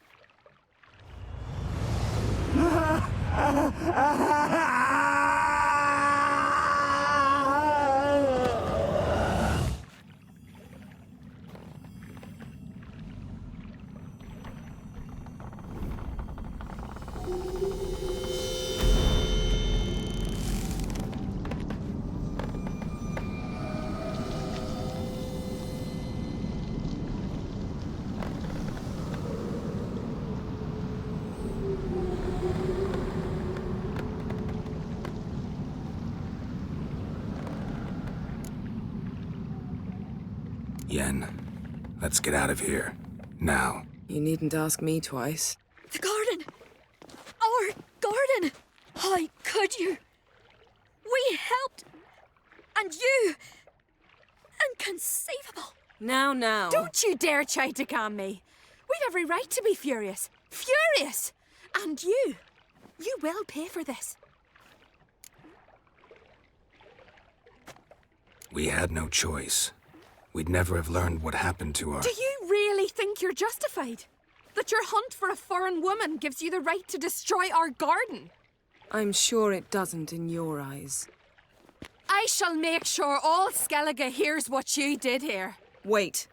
Yen, let's get out of here. Now. You needn't ask me twice. The garden! Our garden! How could you? We helped! And you! Inconceivable! Now. Don't you dare try to calm me. We've every right to be furious. Furious! And you will pay for this. We had no choice. We'd never have learned what happened to our... Do you really think you're justified? That your hunt for a foreign woman gives you the right to destroy our garden? I'm sure it doesn't in your eyes. I shall make sure all Skellige hears what you did here. Wait.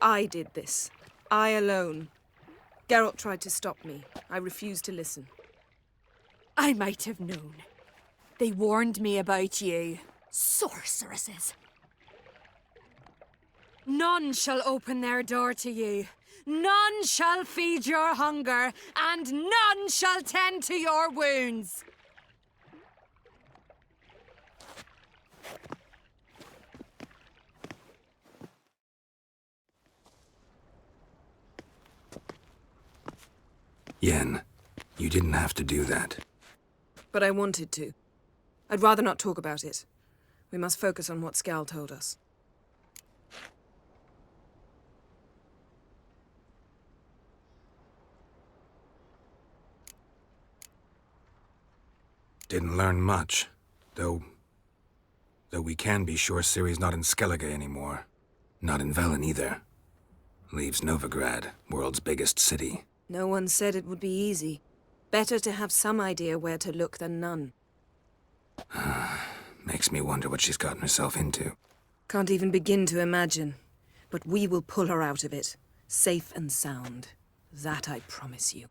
I did this. I alone. Geralt tried to stop me. I refused to listen. I might have known. They warned me about you. Sorceresses. None shall open their door to you. None shall feed your hunger, and none shall tend to your wounds. Yen, you didn't have to do that. But I wanted to. I'd rather not talk about it. We must focus on what Skjal told us. Didn't learn much, though we can be sure Ciri's not in Skellige anymore. Not in Velen either. Leaves Novigrad, world's biggest city. No one said it would be easy. Better to have some idea where to look than none. Makes me wonder what she's gotten herself into. Can't even begin to imagine. But we will pull her out of it. Safe and sound. That I promise you.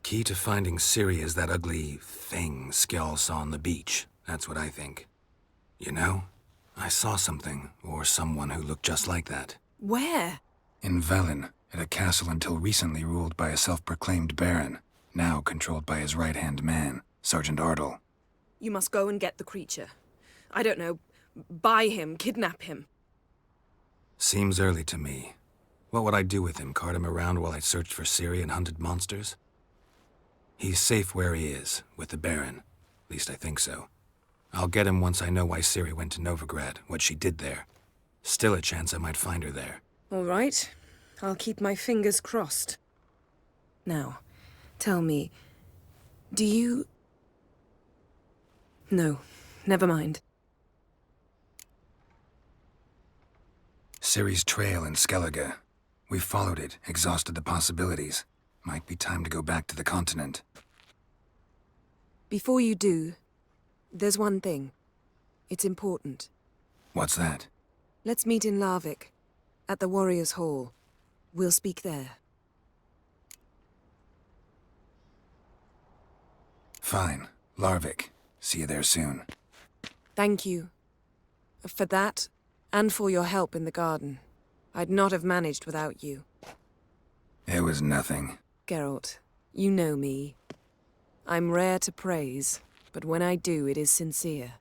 Key to finding Ciri is that ugly thing Skjal saw on the beach. That's what I think. You know, I saw something, or someone who looked just like that. Where? In Velen, at a castle until recently ruled by a self-proclaimed baron, now controlled by his right-hand man, Sergeant Ardle. You must go and get the creature. I don't know, buy him, kidnap him. Seems early to me. What would I do with him? Cart him around while I searched for Ciri and hunted monsters? He's safe where he is, with the Baron. At least I think so. I'll get him once I know why Ciri went to Novigrad, what she did there. Still a chance I might find her there. All right. I'll keep my fingers crossed. Now, tell me, do you... No, never mind. Ciri's trail in Skellige. We followed it, exhausted the possibilities. Might be time to go back to the continent. Before you do, there's one thing. It's important. What's that? Let's meet in Larvik, at the Warriors' Hall. We'll speak there. Fine. Larvik. See you there soon. Thank you. For that, and for your help in the garden. I'd not have managed without you. It was nothing. Geralt, you know me. I'm rare to praise, but when I do, it is sincere.